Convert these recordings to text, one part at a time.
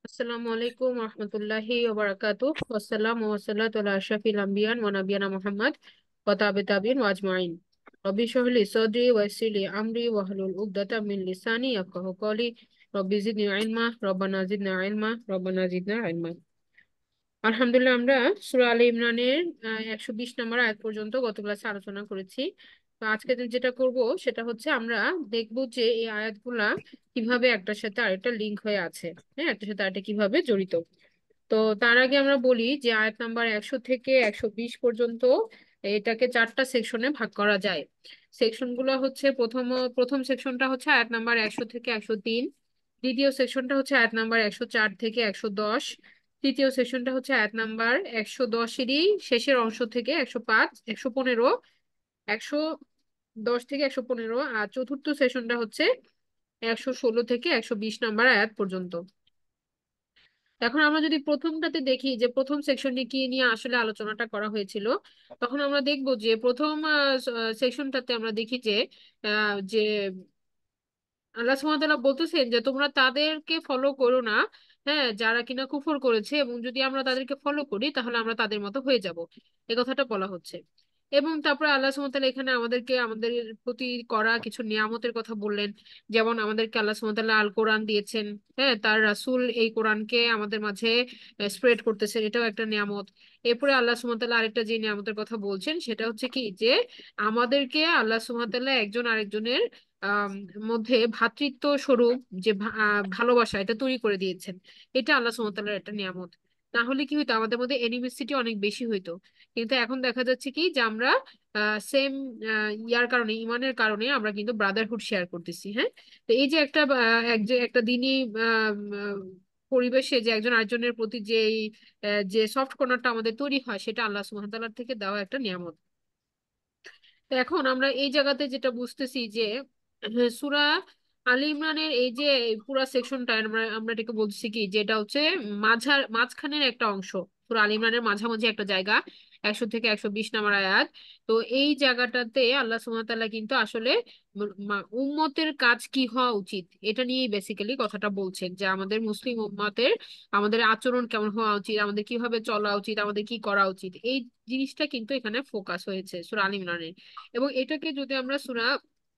আসসালামু আলাইকুম রহমতুল্লাহি ওবারাকাতুহ। ওয়াসসালামু ওয়াসসালাতু আলা আশরাফিল আম্বিয়ান ওয়া নাবিয়ানা মুহাম্মদ ওয়া তাবিন ওয়া আজমাইন। রব্বি ইশরাহ লি সাদরি ওয়া ইয়াসসির লি আমরি ওয়াহলুল উকদাতাম মিন লিসানি ইয়াফকাহু কওলি। রব্বি জিদনি ইলমা, রব্বানা জিদনা ইলমা, রব্বানা জিদনা ইলমা। আলহামদুলিল্লাহ, আমরা সূরা আলে ইমরানের 120 নম্বর আয়াত পর্যন্ত গত ক্লাসে আলোচনা করেছি। তো আজকে যেটা করব সেটা হচ্ছে আমরা দেখব যে এই আয়াতগুলা কিভাবে একটার সাথে আরেকটা লিংক হয়ে আছে। হ্যাঁ, একটার সাথে আরেকটা কিভাবে জড়িত। তো তার আগে আমরা বলি যে আয়াত নাম্বার 100 থেকে 120 পর্যন্ত এটাকে চারটা সেকশনে ভাগ করা যায়। সেকশনগুলো হচ্ছে প্রথম সেকশনটা হচ্ছে আয়াত নাম্বার 100 থেকে 103। দ্বিতীয় সেকশনটা হচ্ছে আয়াত নাম্বার 104 থেকে 110। তৃতীয় সেকশনটা হচ্ছে আয়াত নাম্বার 110-এরই শেষের অংশ থেকে 105, 115, 110 থেকে 115। আর চতুর্থ সেশনটা হচ্ছে 116 থেকে 120 নাম্বার আয়াত পর্যন্ত। এখন আমরা যদি প্রথমটাতে দেখি যে প্রথম সেকশনে কি নিয়ে আসলে আলোচনাটা করা হয়েছিল, তখন আমরা দেখব যে প্রথম সেকশনটাতে আমরা দেখি যে আল্লাহ সুবহানাহু ওয়া তাআলা বলতেছেন যে তোমরা তাদেরকে ফলো করো না। হ্যাঁ, যারা কিনা কুফর করেছে, এবং যদি আমরা তাদেরকে ফলো করি তাহলে আমরা তাদের মতো হয়ে যাব, এ কথাটা বলা হচ্ছে। এবং তারপরে আল্লাহ সুবহানাহু ওয়া তাআলা এখানে আমাদের প্রতি করা কিছু নিয়ামতের কথা বললেন। যেমন আমাদেরকে আল্লাহ সুবহানাহু ওয়া তাআলা আল কোরআন দিয়েছেন। হ্যাঁ, তার রাসূল এই কোরআনকে আমাদের মাঝে স্প্রেড করতেছেন, এটাও একটা নিয়ামত। এরপরে আল্লাহ সুবহানাহু ওয়া তাআলা আরেকটা যে নিয়ামতের কথা বলছেন সেটা হচ্ছে কি, যে আমাদেরকে আল্লাহ সুবহানাহু ওয়া তাআলা একজন আরেকজনের আহ মধ্যে ভ্রাতৃত্ব স্বরূপ যে ভালোবাসা, এটা তৈরি করে দিয়েছেন। এটা আল্লাহ সুবহানাহু ওয়া তাআলার একটা নিয়ামত। না হলে কি হইতো, আমাদের মধ্যে এনিমিসিটি অনেক বেশি হইতো। কিন্তু এখন দেখা যাচ্ছে কি যে আমরা সেম ইয়ার কারণে, ইমানের কারণে আমরা কিন্তু ব্রাদারহুড শেয়ার করতেছি। হ্যাঁ, তো এই যে একটা দিনই পরিবেশে যে একজন আরেকজনের প্রতি যে সফট কর্নারটা আমাদের তৈরি হয়, সেটা আল্লাহ সুবহানাহু ওয়া তাআলার থেকে দেওয়া একটা নিয়ামত। তো এখন আমরা এই জায়গাতে যেটা বুঝতেছি যে সূরা আলী ইমরানের এই যে পুরা সেকশনটা আমরা আমরা এটাকে বলছি কি, যে এটা হচ্ছে মাঝখানের একটা অংশ। সূরা আলী ইমরানের মাঝামাঝি একটা জায়গা, 100 থেকে 120 নম্বর আয়াত। তো এই জায়গাটাতে আল্লাহ সুবহানাহু ওয়া তাআলা কিন্তু আসলে উম্মতের কাজ কি হওয়া উচিত এটা নিয়েই বেসিক্যালি কথাটা বলছেন, যে আমাদের মুসলিম উম্মতের আমাদের আচরণ কেমন হওয়া উচিত, আমাদের কিভাবে চলা উচিত, আমাদের কি করা উচিত, এই জিনিসটা কিন্তু এখানে ফোকাস হয়েছে সূরা আলী ইমরানের। এবং এটাকে যদি আমরা সূরা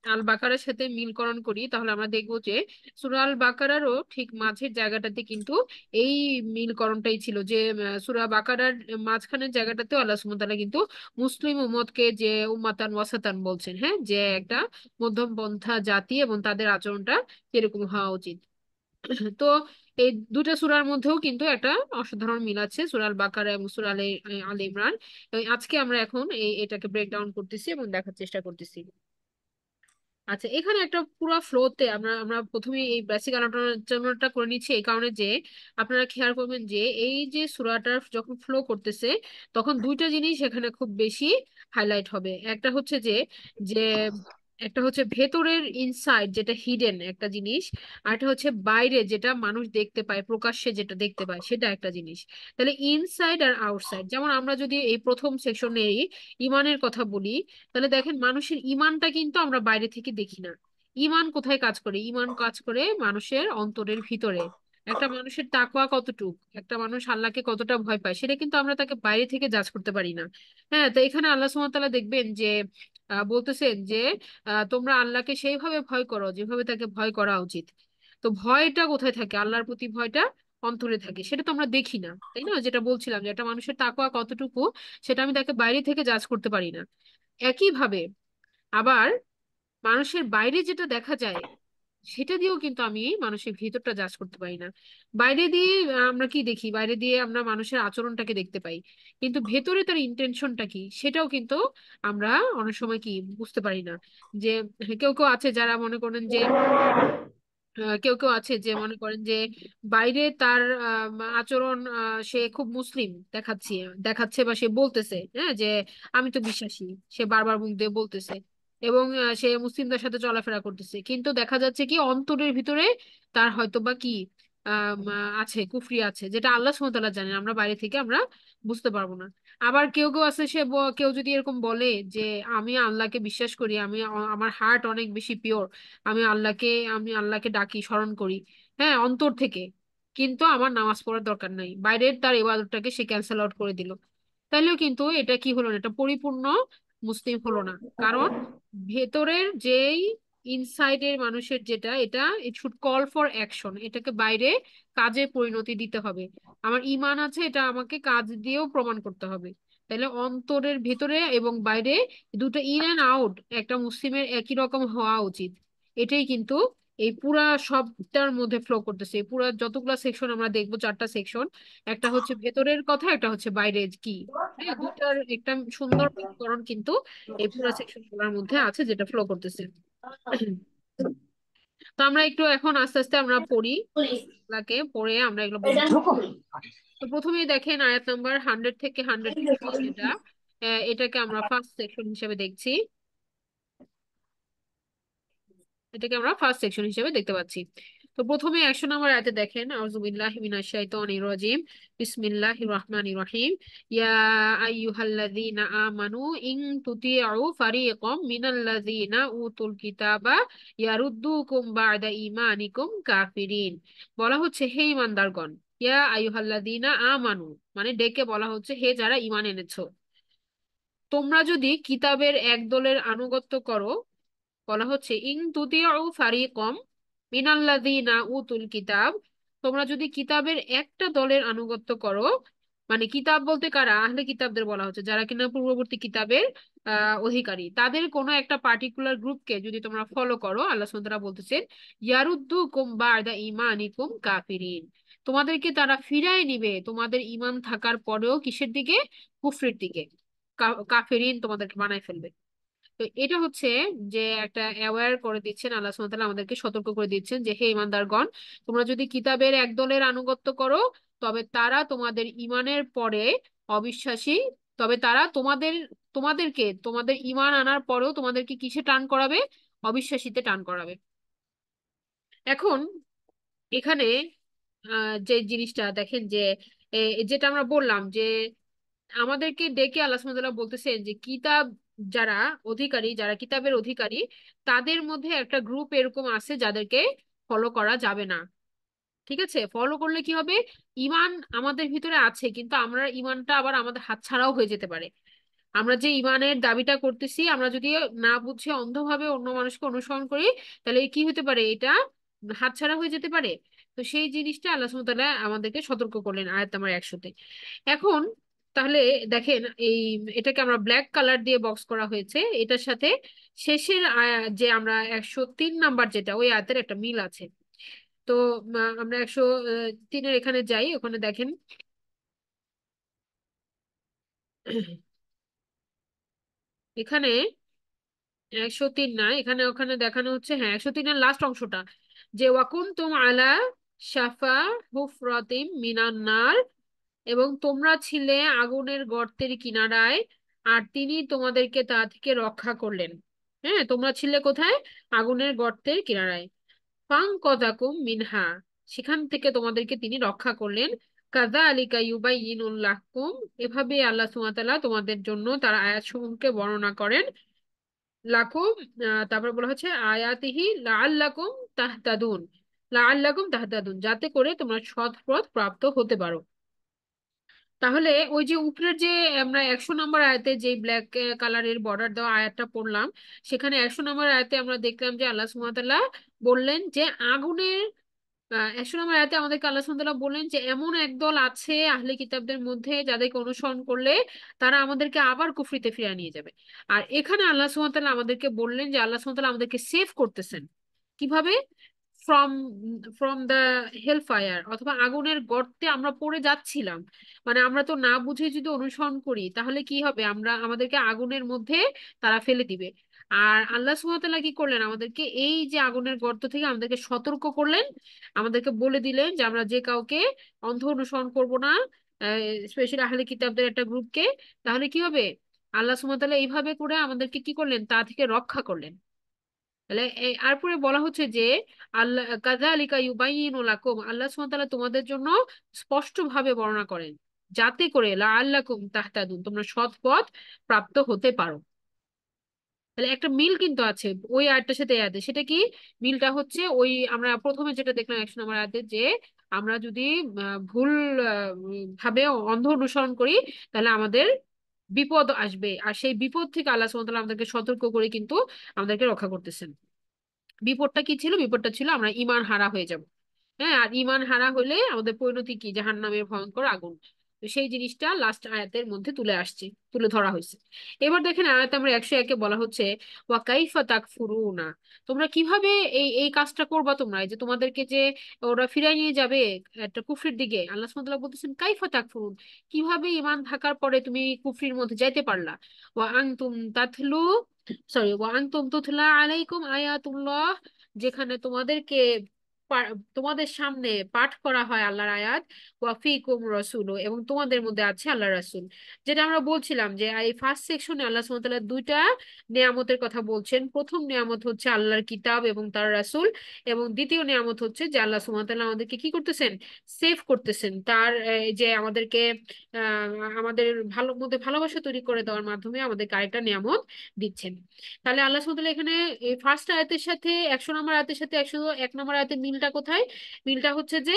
আল বাকারার সাথে মিলকরণ করি তাহলে আমরা দেখব যে সূরা আল বাকারারও ঠিক মাঝের জায়গাটাতে কিন্তু এই মিলকরণটাই ছিল, যে সূরা বাকারার মাঝখানের জায়গাটাতেও আল্লাহ সুবহানাহু ওয়া তাআলা কিন্তু মুসলিম উম্মতকে যে উম্মাতান ওয়াসাতান বলছেন। হ্যাঁ, যে একটা মধ্যমপন্থা জাতি এবং তাদের আচরণটা কিরকম হওয়া উচিত। তো এই দুটা সূরার মধ্যেও কিন্তু একটা অসাধারণ মিল আছে, সূরা আল বাকারা এবং সূরা আল ইমরান। আজকে আমরা এখন এটাকে ব্রেক ডাউন করতেছি এবং দেখার চেষ্টা করতেছি। আচ্ছা, এখানে একটা পুরো ফ্লোতে আমরা আমরা প্রথমে এই বেসিক আলোচনাটা করে নিচ্ছি, এই কারণে যে আপনারা খেয়াল করবেন যে এই যে সূরাটা যখন ফ্লো করতেছে তখন দুইটা জিনিস এখানে খুব বেশি হাইলাইট হবে। একটা হচ্ছে যে যে একটা হচ্ছে ভেতরের ইনসাইড, যেটা হিডেন একটা জিনিস। আর একটা হচ্ছে বাইরে, যেটা মানুষ দেখতে পায়, প্রকাশ্যে যেটা দেখতে পায়, সেটা একটা জিনিস। তাহলে ইনসাইড আর আউটসাইড, যেমন আমরা যদি এই প্রথম সেকশনে ইমানের কথা বলি, তাহলে দেখেন মানুষের ইমানটা কিন্তু আমরা বাইরে থেকে দেখি না। ইমান কোথায় কাজ করে? ইমান কাজ করে মানুষের অন্তরের ভিতরে। একটা মানুষের তাকওয়া কতটুক, একটা মানুষ আল্লাহকে কতটা ভয় পায়, সেটা কিন্তু আমরা তাকে বাইরে থেকে জাজ করতে পারি না। হ্যাঁ, তো এখানে আল্লাহ সুবহানাহু ওয়া তাআলা দেখবেন যে বলতেছেন যে তোমরা আল্লাহকে সেইভাবে ভয় করো যেভাবে তাকে ভয় করা উচিত। তো ভয়টা কোথায় থাকে? আল্লাহর প্রতি ভয়টা অন্তরে থাকে, সেটা তো আমরা দেখি না, তাই না? যেটা বলছিলাম যে একটা মানুষের তাকওয়া কতটুকু সেটা আমি তাকে বাইরে থেকে জাজ করতে পারি না। একইভাবে আবার মানুষের বাইরে যেটা দেখা যায় সেটা দিয়েও কিন্তু আমি মানুষের ভিতরটা জাজ করতে পারি না। বাইরে দিয়ে আমরা কি দেখি? বাইরে দিয়ে আমরা মানুষের আচরণটাকে দেখতে পাই, কিন্তু ভেতরে তার ইন্টেনশনটা কি সেটাও কিন্তু আমরা অনেক সময় কি বুঝতে পারি না। যে কেউ কেউ আছে যারা মনে করেন যে কেউ কেউ আছে যে মনে করেন যে বাইরে তার আচরণ, সে খুব মুসলিম দেখাচ্ছে দেখাচ্ছে বা সে বলতেছে, হ্যাঁ, যে আমি তো বিশ্বাসী, সে বারবার মুখ দিয়ে বলতেছে, এবং সে মুসলিমদের সাথে চলাফেরা করতেছে, কিন্তু দেখা যাচ্ছে কি অন্তরের ভিতরে তার হয়তো বা কি আছে, কুফরি আছে, যেটা আল্লাহ সুবহানাহু ওয়া তাআলা জানেন, আমরা বাইরে থেকে আমরা বুঝতে পারবো না। আবার কেউ কেউ আছে, কেউ যদি এরকম বলে যে আমি আল্লাহকে বিশ্বাস করি, আমার হার্ট অনেক বেশি পিওর, আমি আল্লাহকে ডাকি, স্মরণ করি, হ্যাঁ, অন্তর থেকে, কিন্তু আমার নামাজ পড়ার দরকার নাই, বাইরের তার ইবাদতটাকে সে ক্যান্সেল আউট করে দিল, তাইলেও কিন্তু এটা কি হলো না, এটা পরিপূর্ণ মুসলিম হলো না। কারণ ভেতরের যেই ইনসাইডের মানুষের যেটা, এটা it should call for action, এটাকে বাইরে কাজে পরিণতি দিতে হবে। আমার ইমান আছে, এটা আমাকে কাজ দিয়েও প্রমাণ করতে হবে। তাহলে অন্তরের ভেতরে এবং বাইরে দুটো ইন অ্যান্ড আউট একটা মুসলিমের একই রকম হওয়া উচিত। এটাই কিন্তু এই পুরা সবটার মধ্যে ফ্লো করতেছে। এই পুরা যতগুলা সেকশন আমরা দেখবো, চারটা সেকশন, একটা হচ্ছে ভেতরের কথা, একটা হচ্ছে বাইরের কি, হ্যাঁ, দুটার একটা সুন্দর মিশ্রণ কিন্তু এই পুরা সেকশন গুলোর মধ্যে আছে, যেটা ফ্লো করতেছে। তো আমরা একটু এখন আস্তে আস্তে আমরা পড়ি, এগুলাকে পড়ে আমরা এগুলো বুঝবো। তো প্রথমেই দেখেন আয়াত নাম্বার 100 থেকে 150, যেটা এটাকে আমরা ফার্স্ট সেকশন হিসেবে দেখছি, এটাকে আমরা ফার্স্ট সেকশন হিসেবে দেখতে পাচ্ছি। তো প্রথমে 100 নম্বর আয়াতে দেখেন, আউযুবিল্লাহি মিনাশ শাইতানির রাজিম, বিসমিল্লাহির রহমানির রহিম, ইয়া আইয়ুহাল্লাযীনা আমানু ইন তুতিউ ফারীকাম মিনাল্লাযীনা উতুল কিতাবা ইয়ারুদ্দুকুম বা'দা ঈমানিকুম কাফিরিন। বলা হচ্ছে, হে ঈমানদারগণ, ইয়া আইয়ুহাল্লাযীনা আমানু মানে ডেকে বলা হচ্ছে, হে যারা ঈমান এনেছো, তোমরা যদি কিতাবের এক দলের আনুগত্য করো, বলা হচ্ছে ইন তুতিউ ফারিকম মিনাল্লাযীনা উতুল কিতাব, তোমরা যদি কিতাবের একটা দলের আনুগত্য করো, মানে কিতাব বলতে কারা, আহলে কিতাবদের বলা হচ্ছে, যারা কিনা পূর্ববর্তী কিতাবের অধিকারী, তাদের কোনো একটা পার্টিকুলার গ্রুপকে যদি তোমরা ফলো করো, আল্লাহ সুবহানাহু ওয়া তাআলা বলতেছেন ইয়ারুদ্দুকুম বা'দা ঈমানিকুম কাফিরিন, তোমাদেরকে তারা ফিরায় নিবে তোমাদের ঈমান থাকার পরেও কিসের দিকে, কুফরির দিকে, কাফিরিন তোমাদেরকে বানায় ফেলবে। তো এটা হচ্ছে যে একটা অ্যাওয়্যার করে দিচ্ছেন, আল্লাহ সুবহানাহু ওয়া তাআলা আমাদেরকে সতর্ক করে দিচ্ছেন যে হে ইমানদারগণ, তোমরা যদি কিতাবের এক দলের আনুগত্য করো, তবে তারা তোমাদের ইমানের পরে অবিশ্বাসী, তবে তারা তোমাদেরকে তোমাদের ইমান আনার পরেও তোমাদেরকে কিসে টান করাবে, অবিশ্বাসীতে টান করাবে। এখন এখানে যে জিনিসটা দেখেন যে যেটা আমরা বললাম যে আমাদেরকে ডেকে আল্লাহ সুবহানাহু ওয়া তাআলা বলতেছেন যে কিতাব যারা অধিকারী, যারা কিতাবের অধিকারী, তাদের মধ্যে একটা গ্রুপ এরকম আছে যাদেরকে ফলো করা যাবে না। ঠিক আছে, ফলো করলে কি হবে, ইমান আমাদের ভিতরে আছে, কিন্তু আমরা ইমানটা আবার আমাদের হাতছাড়াও হয়ে যেতে পারে। আমরা যে ইমানের দাবিটা করতেছি, আমরা যদি না বুঝে অন্ধভাবে অন্য মানুষকে অনুসরণ করি, তাহলে কি হতে পারে, এটা হাতছাড়া হয়ে যেতে পারে। তো সেই জিনিসটা আল্লাহ সুবহানাহু ওয়া তাআলা আমাদেরকে সতর্ক করলেন আয়াত নাম্বার 100-তে। এখন তাহলে দেখেন এই, এটাকে আমরা ব্ল্যাক কালার দিয়ে বক্স করা হয়েছে, এটার সাথে শেষের যে আমরা 103 নাম্বার যেটা, ওই আয়াতের একটা মিল আছে। তো আমরা 103-এর এখানে যাই, ওখানে দেখেন এখানে 103 না, এখানে ওখানে দেখানো হচ্ছে, হ্যাঁ 103-এর লাস্ট অংশটা, যে ওয়াকুনতুম আলা শাফা হুফরাতিম মিনান নার, এবং তোমরা ছিলে আগুনের গর্তের কিনারায়, আর তিনি তোমাদেরকে তা থেকে রক্ষা করলেন। হ্যাঁ, তোমরা ছিলে কোথায়, আগুনের গর্তের কিনারায়, ফাংকাযাকুম মিনহা, সেখান থেকে তোমাদেরকে তিনি রক্ষা করলেন। কাযালিকা ইউবাইয়িনুল লাকুম, এভাবে আল্লাহ সুবহানাহু ওয়া তাআলা তোমাদের জন্য তার আয়াতসমূহকে বর্ণনা করেন। লাকুম, তারপর বলা হচ্ছে আয়াতিহি লাআল্লাকুম তাহতাদুন, লাআল্লাকুম তাহতাদুন, যাতে করে তোমরা সৎ পথ প্রাপ্ত হতে পারো। তাহলে ওই যে উপরের যে আমরা 100 নম্বর আয়াতে যে ব্ল্যাক কালারের বর্ডার দেওয়া আয়াতটা পড়লাম, সেখানে 100 নম্বর আয়াতে আমরা দেখলাম যে আল্লাহ সুবহানাহু ওয়া তাআলা বললেন যে আগুনের, 100 নম্বর আয়াতে আমাদেরকে আল্লাহ সুবহানাহু ওয়া তাআলা বললেন যে এমন একদল আছে আহলে কিতাবদের মধ্যে যাদেরকে অনুসরণ করলে তারা আমাদেরকে আবার কুফরিতে ফিরিয়ে নিয়ে যাবে। আর এখানে আল্লাহ সুবহানাহু ওয়া তাআলা আমাদেরকে বললেন যে আল্লাহ সুবহানাহু ওয়া তাআলা আমাদেরকে সেভ করতেছেন, কিভাবে, from from the hell fire, অথবা আগুনের গর্তে আমরা পড়ে যাচ্ছিলাম, মানে আমরা তো না বুঝে যদি অনুসরণ করি, তাহলে কি হবে, আমরা আমাদেরকে আগুনের মধ্যে তারা ফেলে দিবে। আর আল্লাহ সুবহানাহু ওয়া তাআলা কি করলেন, আমাদেরকে এই যে আগুনের গর্ত থেকে আমাদেরকে সতর্ক করলেন, আমাদেরকে বলে দিলেন যে আমরা যে কাউকে অন্ধ অনুসরণ করব না, স্পেশালি আহলে কিতাবদের একটা গ্রুপকে। তাহলে কি হবে, আল্লাহ সুবহানাহু ওয়া তাআলা এইভাবে করে আমাদেরকে কি করলেন, তা থেকে রক্ষা করলেন। তাহলে এরপরে বলা হচ্ছে যে আল্লাহ কাযালিকা ইউবাইয়িনু লাকুম, আল্লাহ সুবহানাহু ওয়া তাআলা তোমাদের জন্য স্পষ্ট ভাবে বর্ণনা করেন, যাতে করে লাআল্লাকুম তাহতাদুন, তোমরা সৎ পথ প্রাপ্ত হতে পারো। তাহলে একটা মিল কিন্তু আছে ওই আয়াতটার সাথে এই আয়াতে, সেটা কি, মিলটা হচ্ছে ওই আমরা প্রথমে যেটা দেখলাম 100 নম্বর আয়াতে, যে আমরা যদি ভুল ভাবে অন্ধ অনুসরণ করি, তাহলে আমাদের বিপদ আসবে। আর সেই বিপদ থেকে আল্লাহ সুবহানাহু ওয়া তাআলা আমাদেরকে সতর্ক করে কিন্তু আমাদেরকে রক্ষা করতেছেন। বিপদটা কি ছিল? বিপদটা ছিল আমরা ঈমান হারা হয়ে যাব। হ্যাঁ, আর ঈমান হারা হলে আমাদের পরিণতি কি? জাহান্নামের ভয়ঙ্কর আগুন। তো সেই জিনিসটা লাস্ট আয়াতের মধ্যে তুলে ধরা হয়েছে। এবার দেখেন আয়াতে আমরা 101-এ বলা হচ্ছে, ওয়া কাইফা তাকফুরুনা, তোমরা কিভাবে এই এই কাজটা করবা। তোমরা এই যে তোমাদেরকে যে ওরা ফিরাই নিয়ে যাবে একটা কুফরির দিকে, আল্লাহ সুবহানাহু ওয়া তাআলা বলতেছেন কাইফা তাকফুরুন, কিভাবে ঈমান থাকার পরে তুমি কুফরির মধ্যে যাইতে পারলা। ওয়া আনতুম তাতলু, ওয়া আনতুম তুতলা আলাইকুম আয়াতুল্লাহ, যেখানে তোমাদের সামনে পাঠ করা হয় আল্লাহর আয়াত, ওয়া ফিকুম রাসূলু, এবং তোমাদের মধ্যে আছে আল্লাহর রাসূল। যেটা আমরা বলছিলাম যে এই ফার্স্ট সেকশনে আল্লাহ সুবহানাহু ওয়া তাআলা দুইটা নিয়ামতের কথা বলছেন। প্রথম নিয়ামত হচ্ছে আল্লাহর কিতাব এবং তার রাসূল, এবং দ্বিতীয় নিয়ামত হচ্ছে যে আল্লাহ সুবহানাহু ওয়া তাআলা আমাদেরকে কি করতেছেন? সেভ করতেছেন। তার যে আমাদেরকে আমাদের মধ্যে ভালোবাসা তৈরি করে দেওয়ার মাধ্যমে আমাদেরকে আরেকটা নিয়ামত দিচ্ছেন। তাহলে আল্লাহ সুবহানাহু ওয়া তাআলা এখানে এই ফার্স্ট আয়াতের সাথে 100 নম্বর আয়াতের সাথে 101 নম্বর আয়াতের মিলটা কোথায়? মিলটা হচ্ছে যে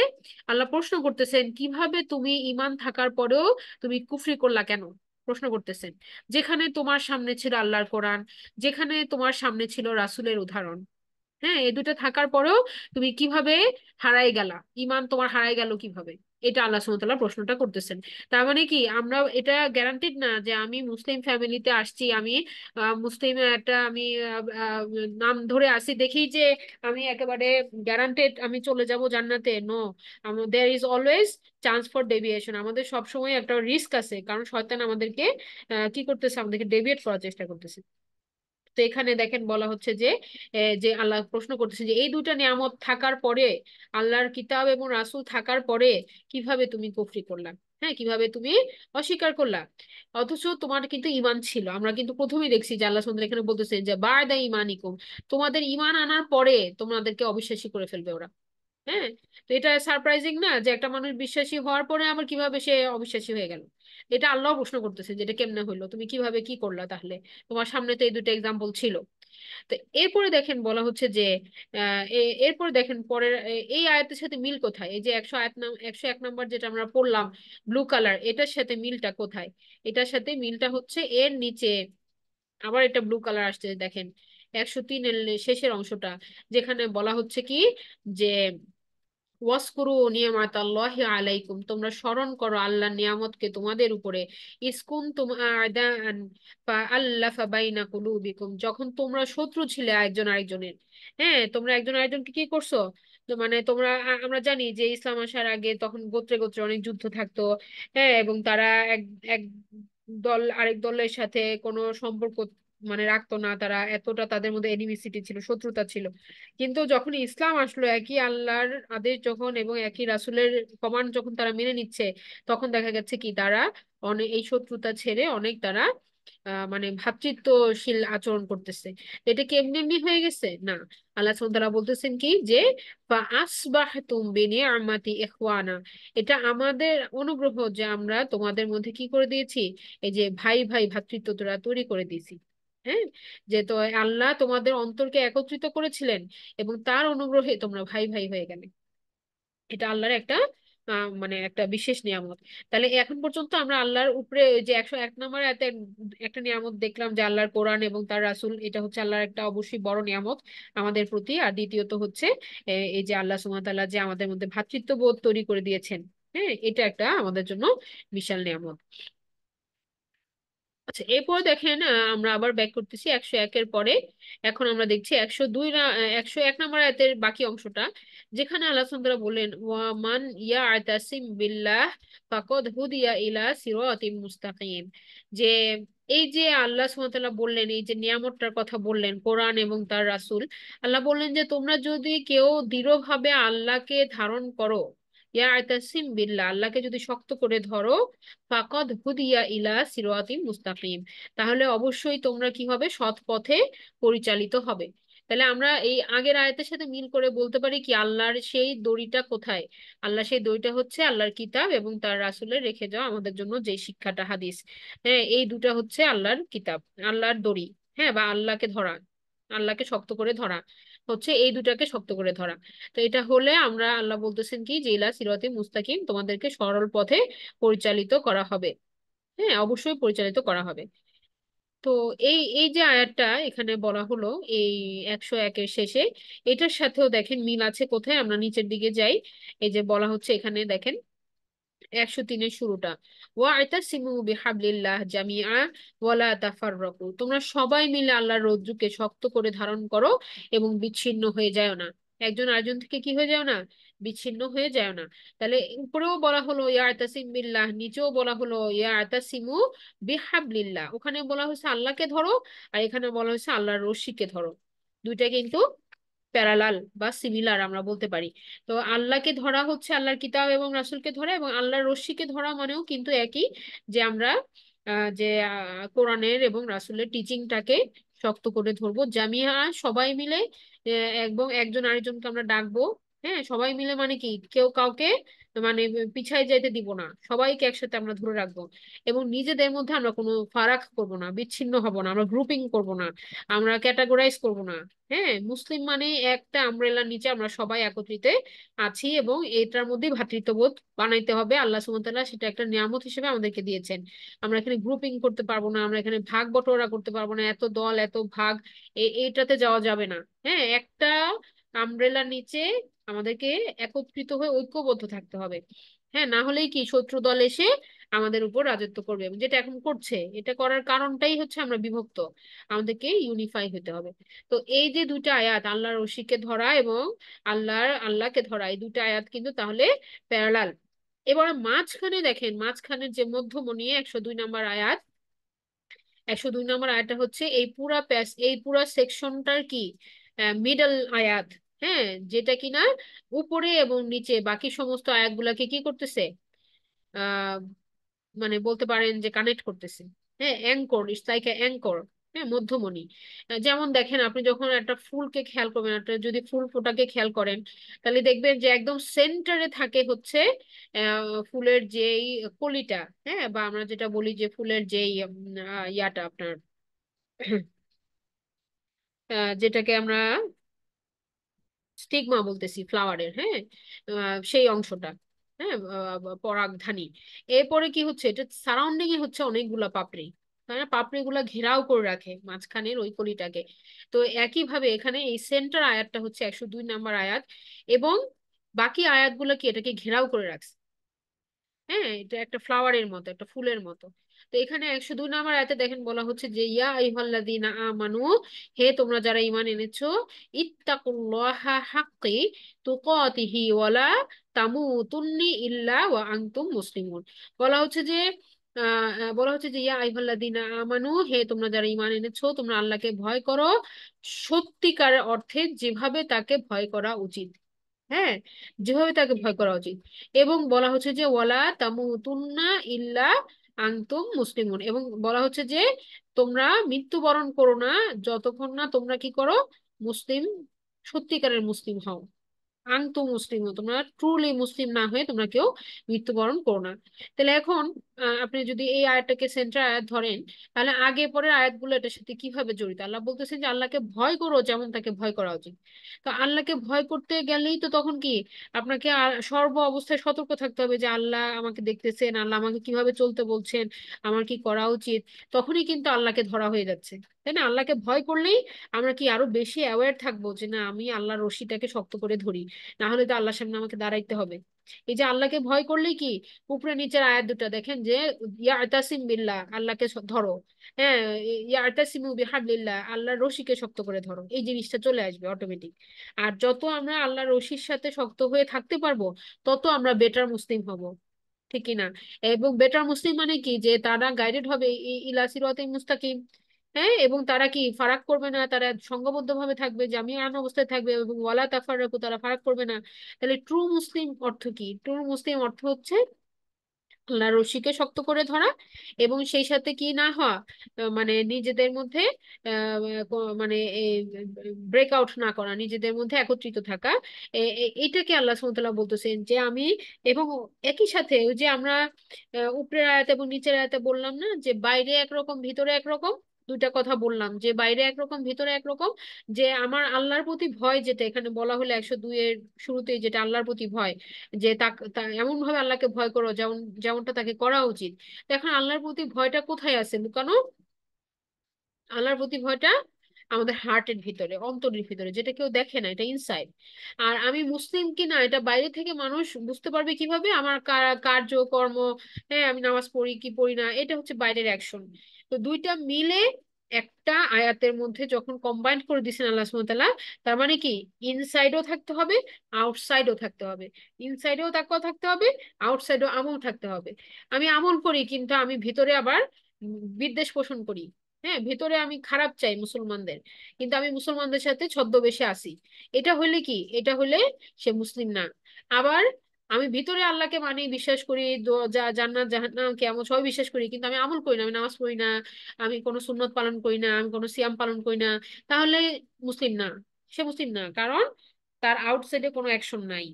আল্লাহ প্রশ্ন করতেছেন কিভাবে তুমি ঈমান থাকার পরেও তুমি কুফরি করলা কেন, প্রশ্ন করতেছেন। যেখানে তোমার সামনে ছিল আল্লাহর কোরআন, যেখানে তোমার সামনে ছিল রাসূলের উদাহরণ, হ্যাঁ, এই দুটো থাকার পরেও তুমি কিভাবে হারাই গেলা, ঈমান তোমার হারাই গেল কিভাবে, এটা আল্লাহ সুবহানাহু ওয়া তাআলা প্রশ্নটা করতেছেন। তার মানে কি আমরা এটা গ্যারান্টেড না যে আমি মুসলিম ফ্যামিলিতে আসছি, আমি মুসলিম একটা আমি আহ, নাম ধরে আসি দেখি যে আমি একেবারে গ্যারান্টেড আমি চলে যাব জান্নাতে। No, there is always chance for deviation. আমাদের সবসময় একটা রিস্ক আছে, কারণ শয়তান আমাদেরকে কি করতেছে? আমাদেরকে ডেভিয়েট করার চেষ্টা করতেছে। তো এখানে দেখেন বলা হচ্ছে যে যে আল্লাহ প্রশ্ন করতেছে যে এই দুইটা নিয়ামত থাকার পরে, আল্লাহর কিতাব এবং রাসূল থাকার পরে কিভাবে তুমি কুফরি করলা, হ্যাঁ, কিভাবে তুমি অস্বীকার করলা, অথচ তোমার কিন্তু ঈমান ছিল। আমরা কিন্তু প্রথমেই দেখছি যে আল্লাহ সুবহানাহু এখানে বলতেছে যে বা'দা ঈমানিকুম, তোমাদের ঈমান আনার পরে তোমাদেরকে অবিশ্বাসী করে ফেলবে ওরা। হ্যাঁ, তো এটা সারপ্রাইজিং না যে একটা মানুষ বিশ্বাসী হওয়ার পরে আবার কিভাবে সে অবিশ্বাসী হয়ে গেল? এটা আল্লাহ প্রশ্ন করতেছে যে এটা কেমনে হইলো, তুমি কিভাবে কি করলা তাহলে, তোমার সামনে তো এই দুটো এক্সাম্পল ছিল। তো এরপরে দেখেন বলা হচ্ছে যে এরপরে দেখেন পরের এই আয়াতের সাথে মিল কোথায়? এই যে 101 নম্বর যেটা আমরা পড়লাম ব্লু কালার, এটার সাথে মিলটা কোথায়? এটার সাথে মিলটা হচ্ছে এর নিচে আবার এটা ব্লু কালার আসছে দেখেন, 103-এর শেষের অংশটা, যেখানে বলা হচ্ছে কি যে ওয়াসকুরু নিয়ামাতাল্লাহি আলাইকুম, তোমরা স্মরণ করো আল্লাহর নিয়ামতকে তোমাদের উপরে। ইসকুনতুম আ'দাআন ফাআল্লাফা বাইনা কুলুবিকুম, যখন তোমরা শত্রু ছিলে একজন আরেকজনের। হ্যাঁ, তোমরা একজন আরেকজনকে কি করছো? তো মানে তোমরা আমরা জানি যে ইসলাম আসার আগে তখন গোত্রে গোত্রে অনেক যুদ্ধ থাকতো। হ্যাঁ, এবং তারা এক এক দল আরেক দলের সাথে কোনো সম্পর্ক মানে রাখতো না, তারা এতটা তাদের মধ্যে এনিমিসিটি ছিল, শত্রুতা ছিল। কিন্তু যখন ইসলাম আসলো, একই আল্লাহর আদেশ যখন এবং একই রাসূলের কমান্ড যখন তারা মেনে নিচ্ছে, তখন দেখা গেছে কি তারা অনেক এই শত্রুতা ছেড়ে অনেক তারা মানে ভ্রাতৃত্বশীল আচরণ করতেছে। তো এটা কি এমনি এমনি হয়ে গেছে? না, আল্লাহ সুবহানাহু ওয়া তাআলা বলতেছেন কি যে ফাআসবাহতুম বিনিআমাতি ইখওয়ানা, এটা আমাদের অনুগ্রহ যে আমরা তোমাদের মধ্যে কি করে দিয়েছি, এই যে ভাই ভাই ভ্রাতৃত্ব তোরা তৈরি করে দিয়েছি। হ্যাঁ, যে তো আল্লাহ তোমাদের অন্তরকে একত্রিত করেছিলেন এবং তার অনুগ্রহে তোমরা ভাই ভাই হয়ে গেলে। এটা আল্লাহর একটা মানে একটা বিশেষ নিয়ামত। তাহলে এখন পর্যন্ত আমরা আল্লাহর উপরে ওই যে 101 নম্বর এতে একটা নিয়ামত দেখলাম যে আল্লাহর কোরআন এবং তার রাসূল, এটা হচ্ছে আল্লাহর একটা অবশ্যই বড় নিয়ামত আমাদের প্রতি। আর দ্বিতীয়ত হচ্ছে এই যে আল্লাহ সুবহানাহু ওয়া তাআলা যে আমাদের মধ্যে ভ্রাতৃত্ববোধ তৈরি করে দিয়েছেন। হ্যাঁ, এটা একটা আমাদের জন্য বিশাল নিয়ামত। আচ্ছা, এরপর দেখেন আমরা আবার ব্যাক করতেছি 101-এর পরে। এখন আমরা দেখছি 101 নম্বর আয়াতের বাকি অংশটা, যেখানে আল্লাহ সুবহানাহু ওয়া তাআলা বললেন ওয়ামান ইয়াতাসিম বিল্লাহ ফাকাদ হুদিয়া ইলা সিরাতিম মুস্তাকিম, যে এই যে আল্লাহ সুবহানাহু ওয়া তাআলা বললেন, এই যে নিয়ামতটার কথা বললেন কোরআন এবং তার রাসূল, আল্লাহ বললেন যে তোমরা যদি কেউ দৃঢ়ভাবে আল্লাহকে ধারণ করো, ইয়াতাসিম বিল্লাহ, আল্লাহকে যদি শক্ত করে ধরো, ফাকাদ হুদিয়া ইলা সিরাতিম মুস্তাকিম, তাহলে অবশ্যই তোমরা কি হবে? সৎ পথে পরিচালিত হবে। তাহলে আমরা এই আগের আয়াতের সাথে মিল করে বলতে পারি কি আল্লাহর সেই দড়িটা কোথায়? আল্লাহ সেই দড়িটা হচ্ছে আল্লাহর কিতাব এবং তার রাসূলের রেখে যাওয়া আমাদের জন্য যে শিক্ষাটা, হাদিস। হ্যাঁ, এই দুটা হচ্ছে আল্লাহর কিতাব, আল্লাহর দড়ি। হ্যাঁ, বা আল্লাহকে ধরা, আল্লাহকে শক্ত করে ধরা হচ্ছে এই দুটাকে শক্ত করে ধরা। তো এটা হলে আমরা আল্লাহ বলতেছেন কি যে ইলা সিরাতে মুস্তাকিম, তোমাদেরকে সরল পথে পরিচালিত করা হবে। হ্যাঁ, অবশ্যই পরিচালিত করা হবে। তো এই এই যে আয়াতটা এখানে বলা হলো এই 101-এর শেষে, এটার সাথেও দেখেন মিল আছে কোথায়, আমরা নিচের দিকে যাই। এই যে বলা হচ্ছে এখানে দেখেন 103-এর শুরুটা, ওয়া'তাসিমু বিহাবলিল্লাহ জামিআ ওয়ালা তাফাররাকু, তোমরা সবাই মিলে আল্লাহর রজ্জুকে শক্ত করে ধারণ করো এবং বিচ্ছিন্ন হয়ে যায় না। একজন আরেকজন থেকে কি হয়ে যায় না, বিচ্ছিন্ন হয়ে যায় না। তাহলে উপরেও বলা হলো ইয়াতাসিম বিল্লাহ, নিচেও বলা হলো ইয়াতাসিমু বিহাবলিল্লাহ। ওখানে বলা হয়েছে আল্লাহকে ধরো, আর এখানে বলা হয়েছে আল্লাহর রশ্মিকে ধরো। দুইটা কিন্তু প্যারালাল বা সিমিলার আমরা বলতে পারি। তো আল্লাহকে ধরা হচ্ছে আল্লাহর কিতাব এবং রাসূলকে ধরা, এবং আল্লাহর রশ্মিকে ধরা মানেও কিন্তু একই, যে আমরা কোরআনের এবং রাসূলের টিচিংটাকে শক্ত করে ধরবো জামিয়া, সবাই মিলে। এবং একজন আরেকজনকে আমরা ডাকবো। হ্যাঁ, সবাই মিলে মানে কি, কেউ কাউকে মানে পিছায় যেতে দিব না, সবাইকে একসাথে আমরা ধরে রাখবো। এবং নিজেদের মধ্যে আমরা কোনো ফারাক করব না, বিচ্ছিন্ন হব না, আমরা গ্রুপিং করব না, আমরা ক্যাটাগরাইজ করব না। হ্যাঁ, মুসলিম মানে একটা আমব্রেলার নিচে আমরা সবাই একত্রিত আছি, এবং এটার মধ্যে ভ্রাতৃত্ববোধ বানাইতে হবে। আল্লাহ সুবহানাহু ওয়া তাআলা সেটা একটা নিয়ামত হিসেবে আমাদেরকে দিয়েছেন। আমরা এখানে গ্রুপিং করতে পারবো না, আমরা এখানে ভাগ বটোয়ারা করতে পারবো না, এত দল এত ভাগ, এইটাতে যাওয়া যাবে না। হ্যাঁ, একটা আমব্রেলার নিচে আমাদেরকে একত্রিত হয়ে ঐক্যবদ্ধ থাকতে হবে। হ্যাঁ, না হলেই কি শত্রু দল এসে আমাদের উপর রাজত্ব করবে, এবং যেটা এখন করছে। এটা করার কারণটাই হচ্ছে আমরা বিভক্ত, আমাদেরকে ইউনিফাই হতে হবে। তো এই যে দুইটা আয়াত, আল্লাহর রশিকে ধরা এবং আল্লাহকে ধরা, এই দুইটা আয়াত কিন্তু তাহলে প্যারালাল। এবার মাঝখানে দেখেন, মাঝখানের যে মধ্যমণি 102 নম্বর আয়াত, 102 নম্বর আয়াতটা হচ্ছে এই পুরা সেকশনটার কি মিডল আয়াত। হ্যাঁ, যেটা কিনা উপরে এবং নিচে বাকি সমস্ত আয়াতগুলাকে কি করতেছে, আহ মানে বলতে পারেন যে কানেক্ট করতেছে। হ্যাঁ, anchor, it's like a anchor. হ্যাঁ, মধ্যমণি। যেমন দেখেন, আপনি যখন একটা ফুলকে খেয়াল করবেন, একটা যদি ফুল ফোটাকে খেয়াল করেন, তাহলে দেখবেন যে একদম সেন্টারে থাকে হচ্ছে ফুলের যেই কলিটা। হ্যাঁ, বা আমরা যেটা বলি যে ফুলের যেই ইয়াটা আপনার যেটাকে আমরা স্টিগমা বলতেছি ফ্লাওয়ারের। হ্যাঁ, সেই অংশটা। হ্যাঁ, পরাগধানী। এরপরে কি হচ্ছে, এটা সারাউন্ডিং এ হচ্ছে অনেকগুলা পাপড়ি, তাই না? পাপড়ি গুলা ঘেরাও করে রাখে মাঝখানের ওই কলিটাকে। তো একইভাবে এখানে এই সেন্টার আয়াতটা হচ্ছে 102 নম্বর আয়াত, এবং বাকি আয়াতগুলো কি এটাকে ঘেরাও করে রাখছে। হ্যাঁ, এটা একটা ফ্লাওয়ারের মতো, একটা ফুলের মতো। তো এখানে 102 নম্বর আয়াতে দেখেন বলা হচ্ছে যে ইয়া আইয়ুহাল্লাযীনা আমানু, হে তোমরা যারা ঈমান এনেছো, ইত্তাকুল্লাহা হাক্কি তুকাতিহি ওয়ালা তামুতুন্নি ইল্লা ওয়া আনতুম মুসলিমুন। বলা হচ্ছে যে বলা হচ্ছে যে ইয়া আইয়ুহাল্লাযীনা আমানু, হে তোমরা যারা ঈমান এনেছো, তোমরা আল্লাহকে ভয় করো সত্যিকার অর্থে, যেভাবে তাকে ভয় করা উচিত। হ্যাঁ, যেভাবে তাকে ভয় করা উচিত। এবং বলা হচ্ছে যে ওয়ালা তামুতুন্না ইল্লা আনতুম মুসলিমুন, এবং বলা হচ্ছে যে তোমরা মৃত্যুবরণ করো না যতক্ষণ না তোমরা কি করো, মুসলিম, সত্যিকারের মুসলিম হও। আনতু মুসলিম, তোমরা ট্রুলি মুসলিম না হয়ে তোমরা কেউ মৃত্যুবরণ করো না। তাহলে এখন আপনি যদি এই আয়াতটাকে সেন্টার আয়াত ধরেন, তাহলে আগে পরের আয়াতগুলো এটার সাথে কিভাবে জড়িত? আল্লাহ বলতেছেন যে আল্লাহকে ভয় করো যেমন তাকে ভয় করা উচিত। তো আল্লাহকে ভয় করতে গেলেই তো তখন কি আপনাকে সর্ব অবস্থায় সতর্ক থাকতে হবে যে আল্লাহ আমাকে দেখতেছেন, আল্লাহ আমাকে কিভাবে চলতে বলছেন, আমার কি করা উচিত। তখনই কিন্তু আল্লাহকে ধরা হয়ে যাচ্ছে, তাই না? আল্লাহকে ভয় করলেই আমরা কি আরো বেশি অ্যাওয়্যার থাকবো যে না, আমি আল্লাহর রশিটাকে শক্ত করে ধরি, না হলে তো আল্লাহর সামনে আমাকে দাঁড়াইতে হবে। এই যে আল্লাহকে ভয় করলেই কি, উপরে নিচের আয়াত দুটো দেখেন যে ইয়াতাসিম বিল্লাহ, আল্লাহকে ধরো। হ্যাঁ, ইয়াতাসিমু বিহাবলিল্লাহ, আল্লাহর রশিকে শক্ত করে ধরো, এই জিনিসটা চলে আসবে অটোমেটিক। আর যত আমরা আল্লাহর রশির সাথে শক্ত হয়ে থাকতে পারবো, তত আমরা বেটার মুসলিম হব। ঠিক কি না? এবং বেটার মুসলিম মানে কি, যে তারা গাইডেড হবে ইলা সিরাতিল মুস্তাকিম। হ্যাঁ, এবং তারা কি ফারাক করবে না, তারা সংঘবদ্ধ ভাবে থাকবে, জামিয়ান অবস্থায় থাকবে, এবং ওয়ালা তাফাররাকু, তারা ফারাক করবে না। তাহলে ট্রু মুসলিম অর্থ কি? ট্রু মুসলিম অর্থ হচ্ছে আল্লাহর রশিকে শক্ত করে ধরা, এবং সেই সাথে কি না হওয়া, মানে নিজেদের মধ্যে মানে ব্রেক আউট না করা, নিজেদের মধ্যে একত্রিত থাকা। এইটাকে আল্লাহ সুবহানাহু ওয়া তাআলা বলতেছেন যে আমি, এবং একই সাথে ওই যে আমরা উপরের আয়াত এবং নিচের আয়াতে বললাম না যে বাইরে একরকম ভিতরে একরকম। দুইটা কথা বললাম, যে বাইরে একরকম ভিতরে একরকম। যে আমার আল্লাহর প্রতি ভয়, যেটা এখানে বলা হলো 102 এর শুরুতেই, যেটা আল্লাহর প্রতি ভয়, যে এমন ভাবে আল্লাহকে ভয় করো যেমন যেমনটা তাকে করা উচিত। তো এখন আল্লাহর প্রতি ভয়টা কোথায় আছে লুকানো? আল্লাহর প্রতি ভয়টা আমাদের হার্টের ভিতরে, অন্তরের ভিতরে, যেটা কেউ দেখে না, এটা ইনসাইড। আর আমি মুসলিম কি না এটা বাইরে থেকে মানুষ বুঝতে পারবে কিভাবে? আমার কার্য কর্ম, হ্যাঁ আমি নামাজ পড়ি কি পড়ি না, এটা হচ্ছে বাইরের অ্যাকশন। তো দুইটা মিলে একটা আয়াতের মধ্যে যখন কম্বাইন করে দিয়েছেন আল্লাহ সুবহানাহু ওয়া তাআলা, তার মানে কি ইনসাইডও থাকতে হবে, আউটসাইডও থাকতে হবে। ইনসাইডেও তাকওয়া থাকতে হবে, আউটসাইডও আমল থাকতে হবে। আমি আমল করি কিন্তু আমি ভিতরে আবার বিদ্বেষ পোষণ করি। হ্যাঁ, ভেতরে আমি খারাপ চাই মুসলমানদের, কিন্তু আমি মুসলমানদের সাথে ছদ্মবেশে আছি। এটা হইলে কি? এটা হইলে সে মুসলিম না। আবার আমি ভিতরে আল্লাহকে মানি, বিশ্বাস করি, যা জান্নাত জাহান্নাম কিয়ামত সবাই বিশ্বাস করি, কিন্তু আমি আমল করি না, আমি নামাজ পড়ি না, আমি কোনো সুন্নত পালন করি না, আমি কোনো সিয়াম পালন করি না। তাহলে মুসলিম না। সে মুসলিম না, কারণ তার আউটসাইডে কোনো অ্যাকশন নাই।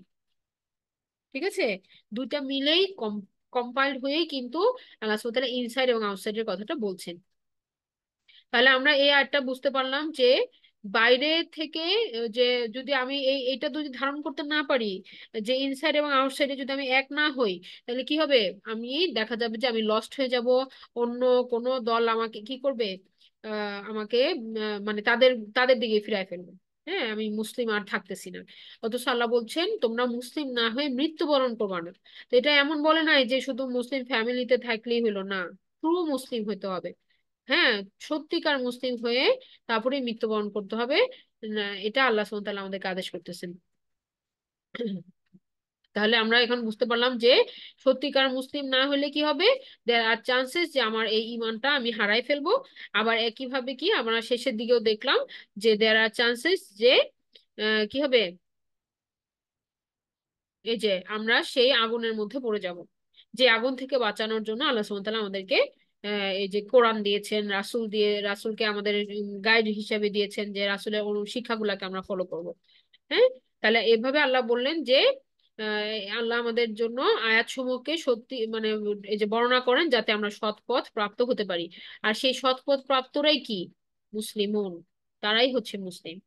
ঠিক আছে? দুইটা মিলেই কম্পাইল্ড হয়েই কিন্তু আল্লাহ সুবহানাহু ওয়া তাআলা ইনসাইড এবং আউটসাইডের কথাটা বলছেন। তাহলে আমরা এই আয়াতটা বুঝতে পারলাম যে বাইরে থেকে যে যদি আমি এইটা যদি ধারণ করতে না পারি, যে ইনসাইড এবং আউটসাইডে যদি আমি এক না হই, তাহলে কি হবে? আমি দেখা যাবে যে আমি লস্ট হয়ে যাব। অন্য কোনো দল আমাকে কি করবে? আমাকে মানে তাদের তাদের দিকে ফিরায় ফেলবে। হ্যাঁ, আমি মুসলিম আর থাকতেছি না। অথচ আল্লাহ বলছেন তোমরা মুসলিম না হয়ে মৃত্যুবরণ করবা না। তো এটা এমন বলে নাই যে শুধু মুসলিম ফ্যামিলিতে থাকলেই হলো না, ট্রু মুসলিম হইতে হবে। হ্যাঁ, সত্যিকার মুসলিম হয়ে তারপরে মৃত্যুবরণ করতে হবে। এটা আল্লাহ সুবহানাহু ওয়া তাআলা আমাদেরকে আদেশ করতেছেন। তাহলে আমরা এখন বুঝতে পারলাম যে সত্যিকার মুসলিম না হলে কি হবে? দেয়ার আর চান্সেস যে আমার এই ইমানটা আমি হারাই ফেলবো। আবার একইভাবে কি আমরা শেষের দিকেও দেখলাম যে দেয়ার আর চান্সেস যে কি হবে? এই যে আমরা সেই আগুনের মধ্যে পড়ে যাব। যে আগুন থেকে বাঁচানোর জন্য আল্লাহ সুবহানাহু ওয়া তাআলা আমাদেরকে এই যে কোরআন দিয়েছেন, রাসূল দিয়ে, রাসূলকে আমাদের গাইড হিসেবে দিয়েছেন, যে রাসূলের শিক্ষাগুলোকে আমরা ফলো করব। হ্যাঁ, তাহলে এভাবে আল্লাহ বললেন যে আল্লাহ আমাদের জন্য আয়াতসমূহকে সত্যি মানে এই যে বর্ণনা করেন যাতে আমরা সৎ পথ প্রাপ্ত হতে পারি। আর সেই সৎ পথ প্রাপ্তরাই কি? মুসলিমুন। তারাই হচ্ছে মুসলিম।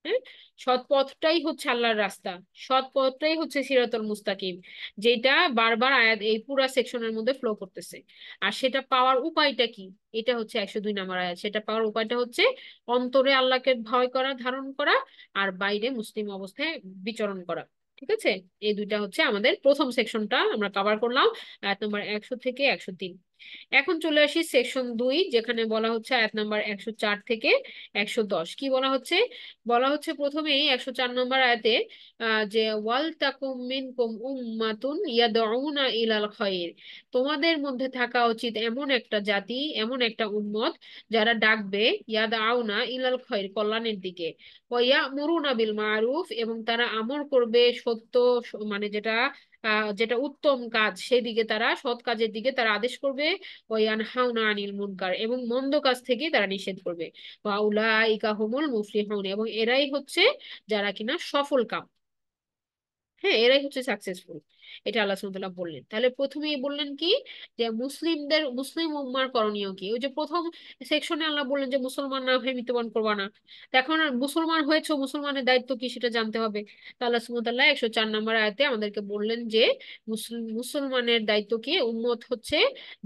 হ্যাঁ, সৎ পথটাই হচ্ছে আল্লাহর রাস্তা। সৎ পথটাই হচ্ছে সিরাতুল মুস্তাকিম, যেটা বারবার আয়াত এই পুরা সেকশনের মধ্যে ফ্লো করতেছে। আর সেটা পাওয়ার উপায়টা কি? এটা হচ্ছে 102 নম্বর আয়াত। সেটা পাওয়ার উপায়টা হচ্ছে অন্তরে আল্লাহকে ভয় করা, ধারণ করা, আর বাইরে মুসলিম অবস্থায় বিচরণ করা। ঠিক আছে? এই দুইটা হচ্ছে আমাদের প্রথম সেকশনটা আমরা কভার করলাম, আয়াত নম্বর 100 থেকে 103। এখন চলে আসি সেকশন 2, যেখানে বলা হচ্ছে আয়াত নাম্বার 104 থেকে 110। কি বলা হচ্ছে? বলা হচ্ছে প্রথমেই 104 নম্বর আয়াতে যে ওয়াল তাকুম মিনকুম উম্মাতুন ইয়াদউনা ইলাল খায়র, তোমাদের মধ্যে থাকা উচিত এমন একটা জাতি, এমন একটা উম্মত যারা ডাকবে ইয়াদউনা ইলাল খায়র, কল্যাণের দিকে, ওয়া ইয়ামুরুনা বিল মারুফ, এবং তারা আমর করবে সত্য, মানে যেটা যেটা উত্তম কাজ সেদিকে, তারা সৎ কাজের দিকে তারা আদেশ করবে। ওয়ানহাউনা আনিল মুনকার, এবং মন্দ কাজ থেকে তারা নিষেধ করবে। ওয়া উলাইকা হুমুল মুফলিহুন, এবং এরাই হচ্ছে যারা কিনা সফল কাম। হ্যাঁ, এরাই হচ্ছে সাকসেসফুল। এটা আল্লাহ সুবহানাহু ওয়া তাআলা বললেন। তাহলে প্রথমেই বললেন কি? যে মুসলিমদের, মুসলিম উম্মার করণীয় কি? ওই যে প্রথম সেকশনে আল্লাহ বললেন যে মুসলমান না হয়ে মৃত্যুবরণ করবা না। তো এখন আর মুসলমান হয়েছে, মুসলমানের দায়িত্ব কি সেটা জানতে হবে। তা আল্লাহ সুবহানাহু ওয়া তাআলা 104 নম্বর আয়াতে আমাদেরকে বললেন যে মুসলমানের দায়িত্ব কি? উম্মত হচ্ছে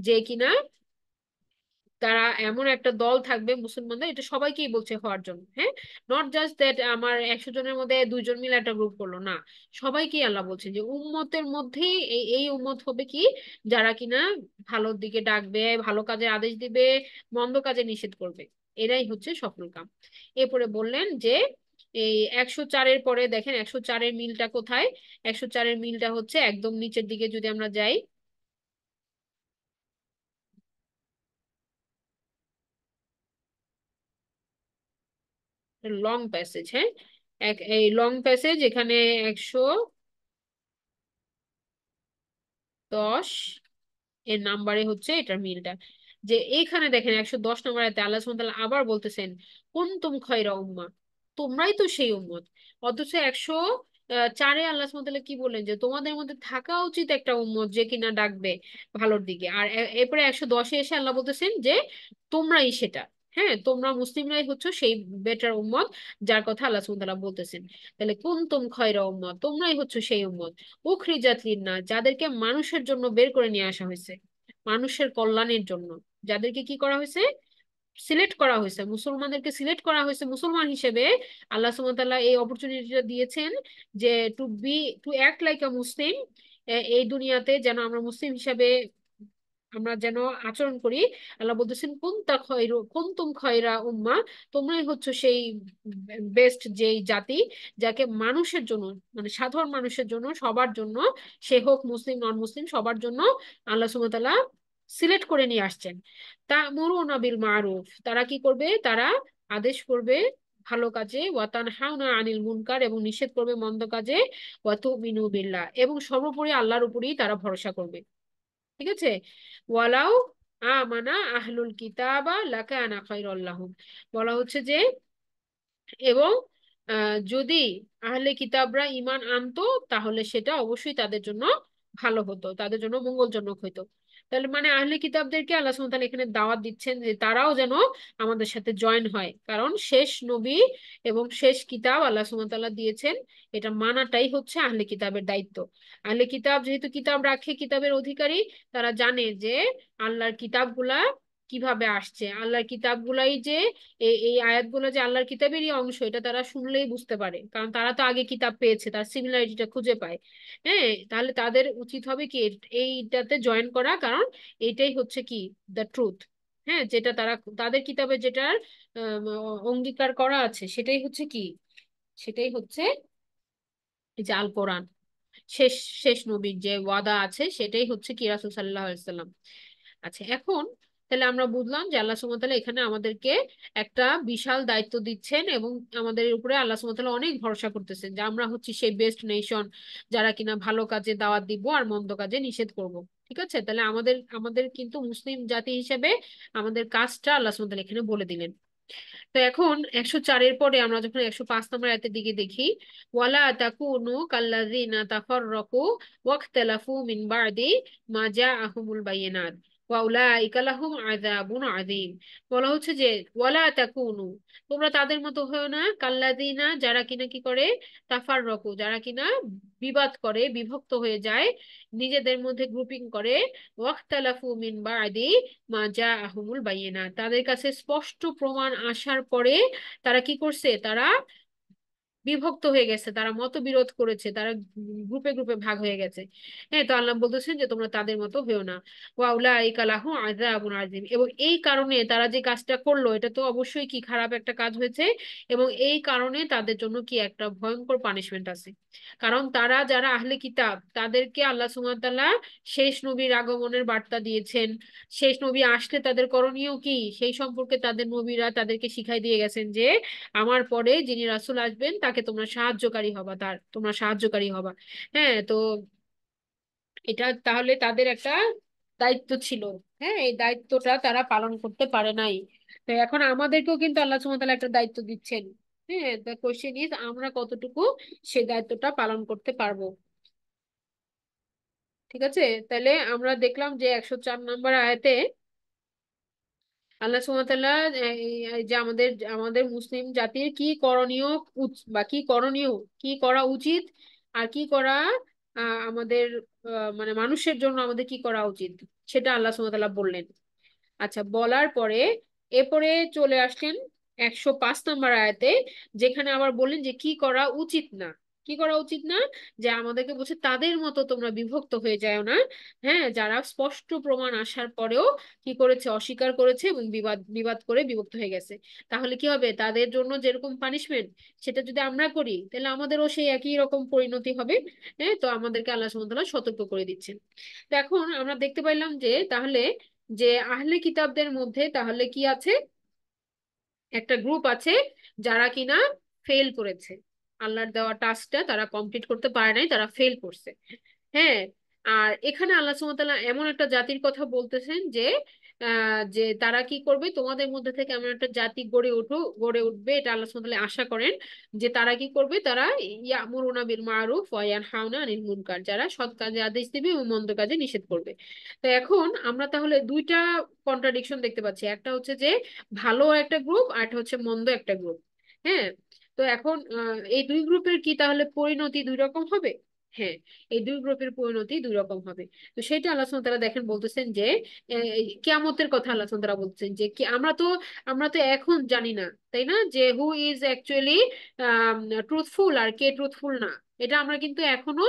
যে কিনা তারা এমন একটা দল থাকবে মুসলমানদের, এটা সবাইকেই বলছে হওয়ার জন্য। হ্যাঁ, নট জাস্ট দ্যাট আমার 100 জনের মধ্যে 2 জন মিলে একটা গ্রুপ করলো না, সবাইকেই আল্লাহ বলছে যে উম্মতের মধ্যেই এই এই উম্মত হবে কি? যারা কিনা ভালোর দিকে ডাকবে, ভালো কাজের আদেশ দিবে, মন্দ কাজে নিষেধ করবে। এরাই হচ্ছে সফল কাম। এরপরে বললেন যে এই 104-এর পরে দেখেন 104-এর মিলটা কোথায়? 104-এর মিলটা হচ্ছে একদম নিচের দিকে যদি আমরা যাই, লং প্যাসেজ। হ্যাঁ, এই লং প্যাসেজ এখানে 110 এর নাম্বারে হচ্ছে এটার মিলটা। যে এইখানে দেখেন 110 নম্বরে আল্লাহ সুবহানাহু ওয়া তাআলা আবার বলতেছেন কুনতুম খায়রা উম্মাহ, তোমরাই তো সেই উম্মত। অথচ 104-এ আল্লাহ সুবহানাহু ওয়া তাআলা কি বললেন? যে তোমাদের মধ্যে থাকা উচিত একটা উম্মত যে কিনা ডাকবে ভালোর দিকে। আর এরপরে 110-এ এসে আল্লাহ বলতেছেন যে তোমরাই সেটা। হ্যাঁ, তোমরা মুসলিমরাই হচ্ছে সেই বেটার উম্মত যার কথা আল্লাহ সুবহানাহু ওয়া তাআলা বলতেছেন। তাহলে কুনতুম খায়রা উম্মত, তোমরাই হচ্ছে সেই উম্মত উখরিজাত লিন্নাস, যাদেরকে মানুষের জন্য বের করে নিয়ে আসা হয়েছে, মানুষের কল্যাণের জন্য। যাদেরকে কি করা হয়েছে? সিলেক্ট করা হয়েছে, মুসলমানদেরকে সিলেক্ট করা হয়েছে মুসলমান হিসেবে। আল্লাহ সুবহানাহু ওয়া তাআলা এই অপরচুনিটিটা দিয়েছেন যে টু অ্যাক্ট লাইক আ মুসলিম, এই দুনিয়াতে যেন আমরা মুসলিম হিসেবে আমরা যেন আচরণ করি। আল্লাহ বলতেছেন কুনতুম খয়রা উম্মাহ, তোমরাই হচ্ছে সেই বেস্ট যেই জাতি, যাকে মানুষের জন্য, মানে সাধারণ মানুষের জন্য, সবার জন্য, সে হোক মুসলিম নন মুসলিম, সবার জন্য আল্লাহ সুবহানাহু ওয়া তাআলা সিলেক্ট করে নিয়ে আসছেন। তা'মুরুনা বিল মারুফ, তারা কি করবে? তারা আদেশ করবে ভালো কাজে, ওয়া তানহাউনা আনিল মুনকার, এবং নিষেধ করবে মন্দ কাজে, ওয়া তুমিনু বিল্লাহ, এবং সর্বোপরি আল্লাহর উপরেই তারা ভরসা করবে। ঠিক আছে? ওয়ালাউ আমানা আহলুল কিতাবা লাকানা খায়রাল লাহুম, বলা হচ্ছে যে এবং যদি আহলে কিতাবরা ঈমান আনতো, তাহলে সেটা অবশ্যই তাদের জন্য ভালো হতো, তাদের জন্য মঙ্গলজনক হতো। তাহলে মানে আহলে কিতাবদেরকে আল্লাহ সুবহানাহু ওয়া তাআলা এখানে দাওয়াত দিচ্ছেন যে তারাও যেন আমাদের সাথে জয়েন হয়, কারণ শেষ নবী এবং শেষ কিতাব আল্লাহ সুবহানাহু ওয়া তাআলা দিয়েছেন, এটা মানাটাই হচ্ছে আহলে কিতাবের দায়িত্ব। আহলে কিতাব যেহেতু কিতাব রাখে, কিতাবের অধিকারী, তারা জানে যে আল্লাহর কিতাবগুলা কিভাবে আসছে, আল্লাহর কিতাবগুলাই যে এই আয়াতগুলো যে আল্লাহর কিতাবেরই অংশ, এটা তারা শুনলেই বুঝতে পারে, কারণ তারা তো আগে কিতাব পেয়েছে, তার সিমিলারিটিটা খুঁজে পায়। হ্যাঁ, তাহলে তাদের উচিত হবে কি এইটাতে জয়েন করা, কারণ এইটাই হচ্ছে কি দ্য ট্রুথ। হ্যাঁ, যেটা তারা তাদের কিতাবে যেটার আম, অঙ্গীকার করা আছে, সেটাই হচ্ছে কি, সেটাই হচ্ছে এই যে আল কোরআন, শেষ শেষ নবীর যে ওয়াদা আছে, সেটাই হচ্ছে কি রাসূল সাল্লাল্লাহু আলাইহি সাল্লাম। আচ্ছা, এখন তাহলে আমরা বুঝলাম যে আল্লাহ সুবহানাহু ওয়া তাআলা এখানে আমাদেরকে একটা বিশাল দায়িত্ব দিচ্ছেন, এবং আমাদের উপরে আল্লাহ সুবহানাহু ওয়া তাআলা অনেক ভরসা করতেছেন যে আমরা হচ্ছি সেই বেস্ট নেশন, যারা কিনা ভালো কাজে দাওয়াত দিব আর মন্দ কাজে নিষেধ করব। ঠিক আছে? তাহলে আমাদের আমাদের কিন্তু মুসলিম জাতি হিসেবে আমাদের কাজটা আল্লাহ সুবহানাহু ওয়া তাআলা এখানে বলে দিলেন। তো এখন 104-এর পরে আমরা যখন 105 নম্বর আয়াতের দিকে দেখি, ওয়ালা তাকুনু কাল্লাযিনা তাফাররাকু ওয়াখতালাফু মিন বা'দি মা জাআহুমুল বায়িনাত ওয়া উলাইকা লাহুম আযাবুন আযীম। বলা হচ্ছে যে ওয়ালা তাকুনু, তোমরা তাদের মতো হয়ো না, কাল্লাযিনা, যারা কিনা কি করে, তাফাররাকু, যারা কিনা বিবাদ করে, বিভক্ত হয়ে যায়, নিজেদের মধ্যে গ্রুপিং করে, ওয়াখতালাফু মিন বা'দি মা জাআহুমুল বায়িনাত, তাদের কাছে স্পষ্ট প্রমাণ আসার পরে তারা কি করছে? তারা বিভক্ত হয়ে গেছে, তারা মতবিরোধ করেছে, তারা গ্রুপে গ্রুপে ভাগ হয়ে গেছে। হ্যাঁ, তো আল্লাহ বলতেছেন যে তোমরা তাদের মতো হয়েও না। ওয়া উলাইকা লাহুম আযাবুন আযীম, এবং এই কারণে তারা যে কাজটা করলো, এটা তো অবশ্যই কি খারাপ একটা কাজ হয়েছে, এবং এই কারণে তাদের জন্য কি একটা ভয়ঙ্কর পানিশমেন্ট আছে। কারণ তারা যারা আহলে কিতাব, তাদেরকে আল্লাহ সুবহানাহু ওয়া তাআলা শেষ নবীর আগমনের বার্তা দিয়েছেন, শেষ নবী আসলে তাদের করণীয় কি সেই সম্পর্কে তাদের নবীরা তাদেরকে শিখাই দিয়ে গেছেন যে আমার পরে যিনি রাসূল আসবেন তাকে তোমরা সাহায্যকারী হবা, তার তোমরা সাহায্যকারী হবা। হ্যাঁ, তো এটা তাহলে তাদের একটা দায়িত্ব ছিল। হ্যাঁ, এই দায়িত্বটা তারা পালন করতে পারে নাই। তো এখন আমাদেরকেও কিন্তু আল্লাহ সুবহানাহু ওয়া তাআলা একটা দায়িত্ব দিচ্ছেন। হ্যাঁ, দ্য কোশ্চেন ইজ আমরা কতটুকু সেই দায়িত্বটা পালন করতে পারবো। ঠিক আছে? তাহলে আমরা দেখলাম যে 104 নম্বর আয়াতে আল্লাহ সুবহানাহু ওয়া তাআলা এই যে আমাদের আমাদের মুসলিম জাতির কি করণীয়, বা কি করণীয়, কি করা উচিত, আর কি করা আমাদের মানে মানুষের জন্য আমাদের কি করা উচিত, সেটা আল্লাহ সুবহানাহু ওয়া তাআলা বললেন। আচ্ছা, বলার পরে এরপরে চলে আসলেন 105 নম্বর আয়াতে, যেখানে আবার বললেন যে কি করা উচিত না। কি করা উচিত না? যে আমাদেরকে বলছে তাদের মতো তোমরা বিভক্ত হয়ে যাও না। হ্যাঁ, যারা স্পষ্ট প্রমাণ আসার পরেও কি করেছে? অস্বীকার করেছে এবং বিবাদ বিবাদ করে বিভক্ত হয়ে গেছে। তাহলে কি হবে? তাদের জন্য যেরকম পানিশমেন্ট, সেটা যদি আমরা করি, তাহলে আমাদেরও সেই একই রকম পরিণতি হবে। হ্যাঁ, তো আমাদেরকে আল্লাহ সুবহানাহু ওয়া তাআলা সতর্ক করে দিচ্ছেন। তো এখন আমরা দেখতে পাইলাম যে তাহলে যে আহলে কিতাবদের মধ্যে তাহলে কি আছে? একটা গ্রুপ আছে যারা কিনা ফেল করেছে, আল্লাহর দেওয়া টাস্কটা তারা কমপ্লিট করতে পারে নাই, তারা ফেল করছে। হ্যাঁ, আর এখানে আল্লাহ সুবহানাহু ওয়া তাআলা এমন একটা জাতির কথা বলতেছেন যে যে তারা কি করবে, তোমাদের মধ্যে থেকে এমন একটা জাতি গড়ে উঠবে, এটা আল্লাহ সুবহানাহু ওয়া তাআলা আশা করেন। যে তারা কি করবে, তারা ইয়ামুরুনা বিল মারুফ ওয়া ইয়ানহাউনা আনিল মুনকার, যারা সৎ কাজে আদেশ দিবে এবং মন্দ কাজে নিষেধ করবে। তো এখন আমরা তাহলে দুইটা কন্ট্রাডিকশন দেখতে পাচ্ছি, একটা হচ্ছে যে ভালো একটা গ্রুপ, আর একটা হচ্ছে মন্দ একটা গ্রুপ। হ্যাঁ। তো এখন এই দুই গ্রুপের কি তাহলে পরিণতি দুই রকম হবে? হ্যাঁ, এই দুই গ্রুপের পরিণতি দুই রকম হবে। তো সেটা আল্লাহ সুবহানাহু ওয়া তাআলা দেখেন বলতেছেন যে কিয়ামতের কথা আল্লাহ সুবহানাহু ওয়া তাআলা বলতেছেন যে কি আমরা তো এখন জানি না, তাই না, যে হু ইজ অ্যাকচুয়ালি ট্রুথফুল আর কে ট্রুথফুল না। এটা আমরা কিন্তু এখনো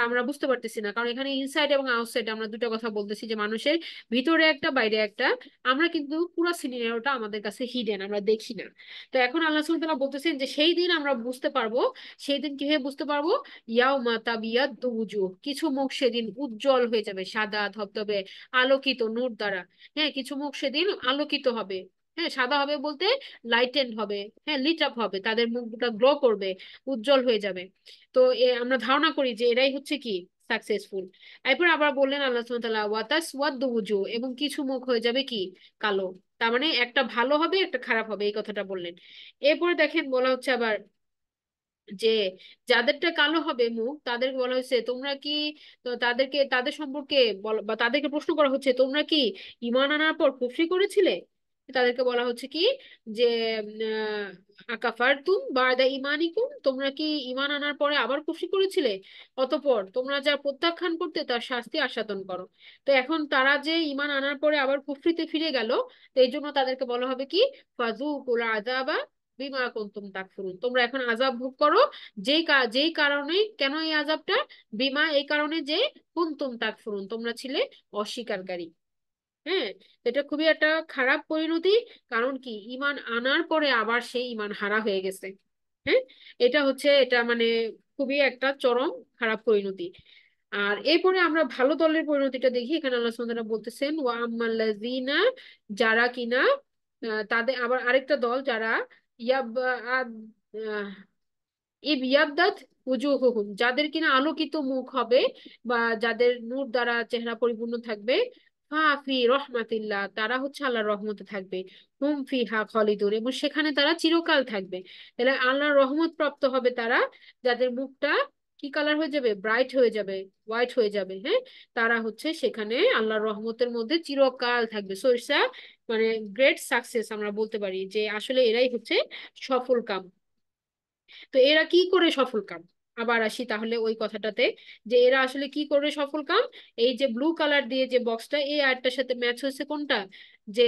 আমরা বুঝতে পারতেছি না, কারণ এখানে ইনসাইড এবং আউটসাইড আমরা দুটো কথা বলতেছি, যে মানুষের ভিতরে একটা বাইরে একটা। আমরা কিন্তু পুরো সিনারিওটা আমাদের কাছে হিডেন, আমরা দেখি না। তো এখন আল্লাহ সুবহানাহু ওয়া তাআলা বলতেছেন যে সেই দিন আমরা বুঝতে পারবো। সেই দিন কিভাবে বুঝতে পারবো? ইয়াউমা তাবিয়াদ্দু উজুহ, কিছু মুখ সেদিন উজ্জ্বল হয়ে যাবে, সাদা ধবধবে, আলোকিত নূর দ্বারা। হ্যাঁ, কিছু মুখ সেদিন আলোকিত হবে। হ্যাঁ, সাদা হবে বলতে লাইটেন্ড হবে। হ্যাঁ, লিট আপ হবে, তাদের মুখটা গ্লো করবে, উজ্জ্বল হয়ে যাবে। তো আমরা ধারণা করি যে এরাই হচ্ছে কি সাকসেসফুল। এরপর আবার বললেন আল্লাহ সুবহানাহু ওয়া তাআলা ওয়াতাস ওয়াদ্দু উজুহ, এবং কিছু মুখ হয়ে যাবে কি কালো। তার মানে একটা ভালো হবে একটা খারাপ হবে, এই কথাটা বললেন। এরপরে দেখেন বলা হচ্ছে আবার যে যাদেরটা কালো হবে মুখ, তাদেরকে বলা হয়েছে তোমরা কি, তো তাদেরকে তাদের সম্পর্কে বা তাদেরকে প্রশ্ন করা হচ্ছে তোমরা কি ঈমান আনার পর কুফরি করেছিলে? তাদেরকে বলা হচ্ছে কি যে আকাফারতুম বাদা ঈমানিকুম, তোমরা কি ঈমান আনার পরে আবার কুফরি করেছিলে? অতঃপর তোমরা যা প্রত্যাখ্যান করতে তার শাস্তি আস্বাদন করো। তো এখন তারা যে ঈমান আনার পরে আবার কুফরিতে ফিরে গেল, তো এই জন্য তাদেরকে বলা হবে কি ফাযুকুল আযাবা বিমা কুনতুম তাকফুরুন, তোমরা এখন আযাব ভোগ করো। যেই কারণে, কেন এই আযাবটা? বিমা, এই কারণে যে কুনতুম তাকফুরুন, তোমরা ছিলে অস্বীকারী। হ্যাঁ, তো এটা খুবই একটা খারাপ পরিণতি। কারণ কি, ঈমান আনার পরে আবার সেই ঈমান হারা হয়ে গেছে। হ্যাঁ, এটা মানে খুবই একটা চরম খারাপ পরিণতি। আর এরপরে আমরা ভালো দলের পরিণতিটা দেখি, এখানে আল্লাহ সুবহানাহু ওয়া তাআলা বলতেছেন ওয়া আম্মাল্লাযীনা, যারা কিনা তাদের আবার আরেকটা দল যারা ইয়াব ইবিয়াদ্দাত উজুহুহুম, যাদের কিনা আলোকিত মুখ হবে, বা যাদের নূর দ্বারা চেহারা পরিপূর্ণ থাকবে, ফাফি রহমাতিল্লাহ, তারা হচ্ছে আল্লাহর রহমতে থাকবে। হুম ফিহা খালিদুন, এবং সেখানে তারা চিরকাল থাকবে। তাহলে আল্লাহর রহমত প্রাপ্ত হবে তারা, যাদের মুখটা কি কালার হয়ে যাবে, ব্রাইট হয়ে যাবে, হোয়াইট হয়ে যাবে। হ্যাঁ, তারা হচ্ছে সেখানে আল্লাহর রহমতের মধ্যে চিরকাল থাকবে। সো ইটস মানে গ্রেট সাকসেস, আমরা বলতে পারি যে আসলে এরাই হচ্ছে সফল কাম। তো এরা কি করে সফল কাম? আবার আসি তাহলে ওই কথাটাতে, যে এরা আসলে কি করে সফল কাম। এই যে ব্লু কালার দিয়ে যে বক্সটা, এই আয়াতটার সাথে ম্যাচ হয়েছে কোনটা? যে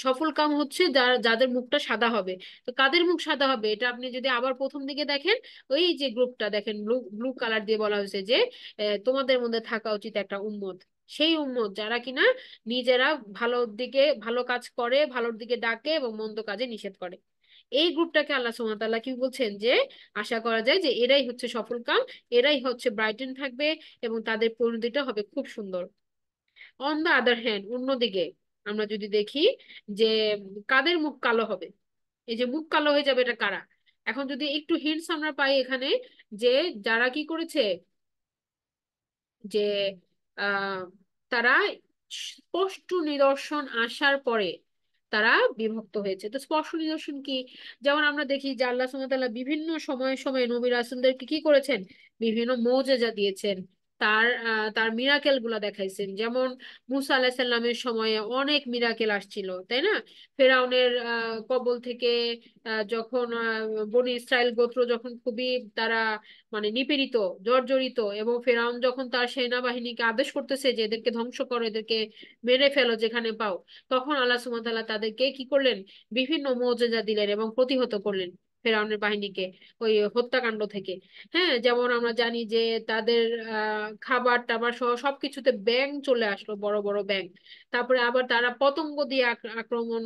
সফল কাম হচ্ছে যাদের মুখটা সাদা হবে। তো কাদের মুখ সাদা হবে, এটা আপনি যদি আবার প্রথম দিকে দেখেন, ওই যে গ্রুপটা দেখেন, ব্লু ব্লু কালার দিয়ে বলা হয়েছে যে তোমাদের মধ্যে থাকা উচিত একটা উম্মত। সেই উম্মত যারা কিনা নিজেরা ভালোর দিকে ভালো কাজ করে, ভালোর দিকে ডাকে এবং মন্দ কাজে নিষেধ করে। এই গ্রুপটাকে আল্লাহ সুবহানাহু ওয়া তাআলা কি বলছেন, যে আশা করা যায় যে এরাই হচ্ছে সফল কাম, এরাই হচ্ছে ব্রাইটেন থাকবে, এবং তাদের পরিণতিটা হবে খুব সুন্দর। অন দা আদার হ্যান্ড, অন্যদিকে আমরা যদি দেখি যে কাদের মুখ কালো হবে, এই যে মুখ কালো হয়ে যাবে, এটা কারা? এখন যদি একটু হিন্টস আমরা পাই এখানে, যে যারা কি করেছে, যে আহ তারা স্পষ্ট নিদর্শন আসার পরে তারা বিভক্ত হয়েছে। তো স্পষ্ট নিদর্শন কি? যেমন আমরা দেখি যে আল্লাহ সুবহানাহু ওয়া তাআলা বিভিন্ন সময়ে সময়ে নবী রাসূলদেরকে কি করেছেন, বিভিন্ন মুজিজা দিয়েছেন। তার মিরাকেল গুলা দেখাইছেন। যেমন মুসা আলাইহিস সালামের সময়ে অনেক মিরাকেল আসছিল, তাই না? ফেরাউনের কবল থেকে যখন বনি ইসরাইল গোত্র যখন খুবই তারা মানে নিপীড়িত, জর্জরিত, এবং ফেরাউন যখন তার সেনাবাহিনীকে আদেশ করতেছে যে এদেরকে ধ্বংস করো, এদেরকে মেরে ফেলো যেখানে পাও, তখন আল্লাহ সুবহানাহু ওয়া তাআলা তাদেরকে কি করলেন, বিভিন্ন মুজিজা দিলেন এবং প্রতিহত করলেন ফেরাউনের বাহিনীকে ওই হত্যাকাণ্ড থেকে। হ্যাঁ, যেমন আমরা জানি যে তাদের খাবার টাবার সহ সবকিছুতে ব্যাঙ চলে আসলো, বড় বড় ব্যাঙ। তারপরে আবার তারা পতঙ্গ দিয়ে আক্রমণ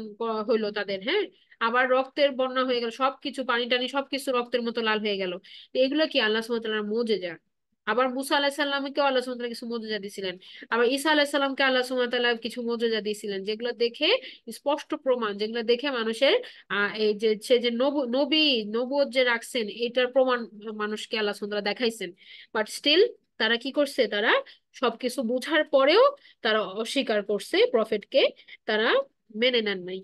হইলো তাদের। হ্যাঁ, আবার রক্তের বন্যা হয়ে গেল, সবকিছু পানি টানি সবকিছু রক্তের মতো লাল হয়ে গেল। এগুলো কি আল্লাহ সুবহানাহু ওয়া তাআলার মুজিজা। আবার মুসা আলাহিস সাল্লামকেও আল্লাহ সুবহানাহু ওয়া তাআলা কিছু মুজিজা দিয়েছিলেন। আবার ঈসা আলাহিস সাল্লামকে আল্লাহ সুবহানাহু ওয়া তাআলা কিছু মুজিজা দিয়েছিলেন, যেগুলো দেখে স্পষ্ট প্রমাণ, যেগুলো দেখে মানুষের এই যে সে যে নবী নবুয়ত যে রাখছেন এটার প্রমাণ মানুষকে আল্লাহ সুবহানাহু ওয়া তাআলা দেখাইছেন। বাট স্টিল তারা কি করছে, তারা সবকিছু বুঝার পরেও তারা অস্বীকার করছে প্রফেটকে, তারা মেনে নেন নাই।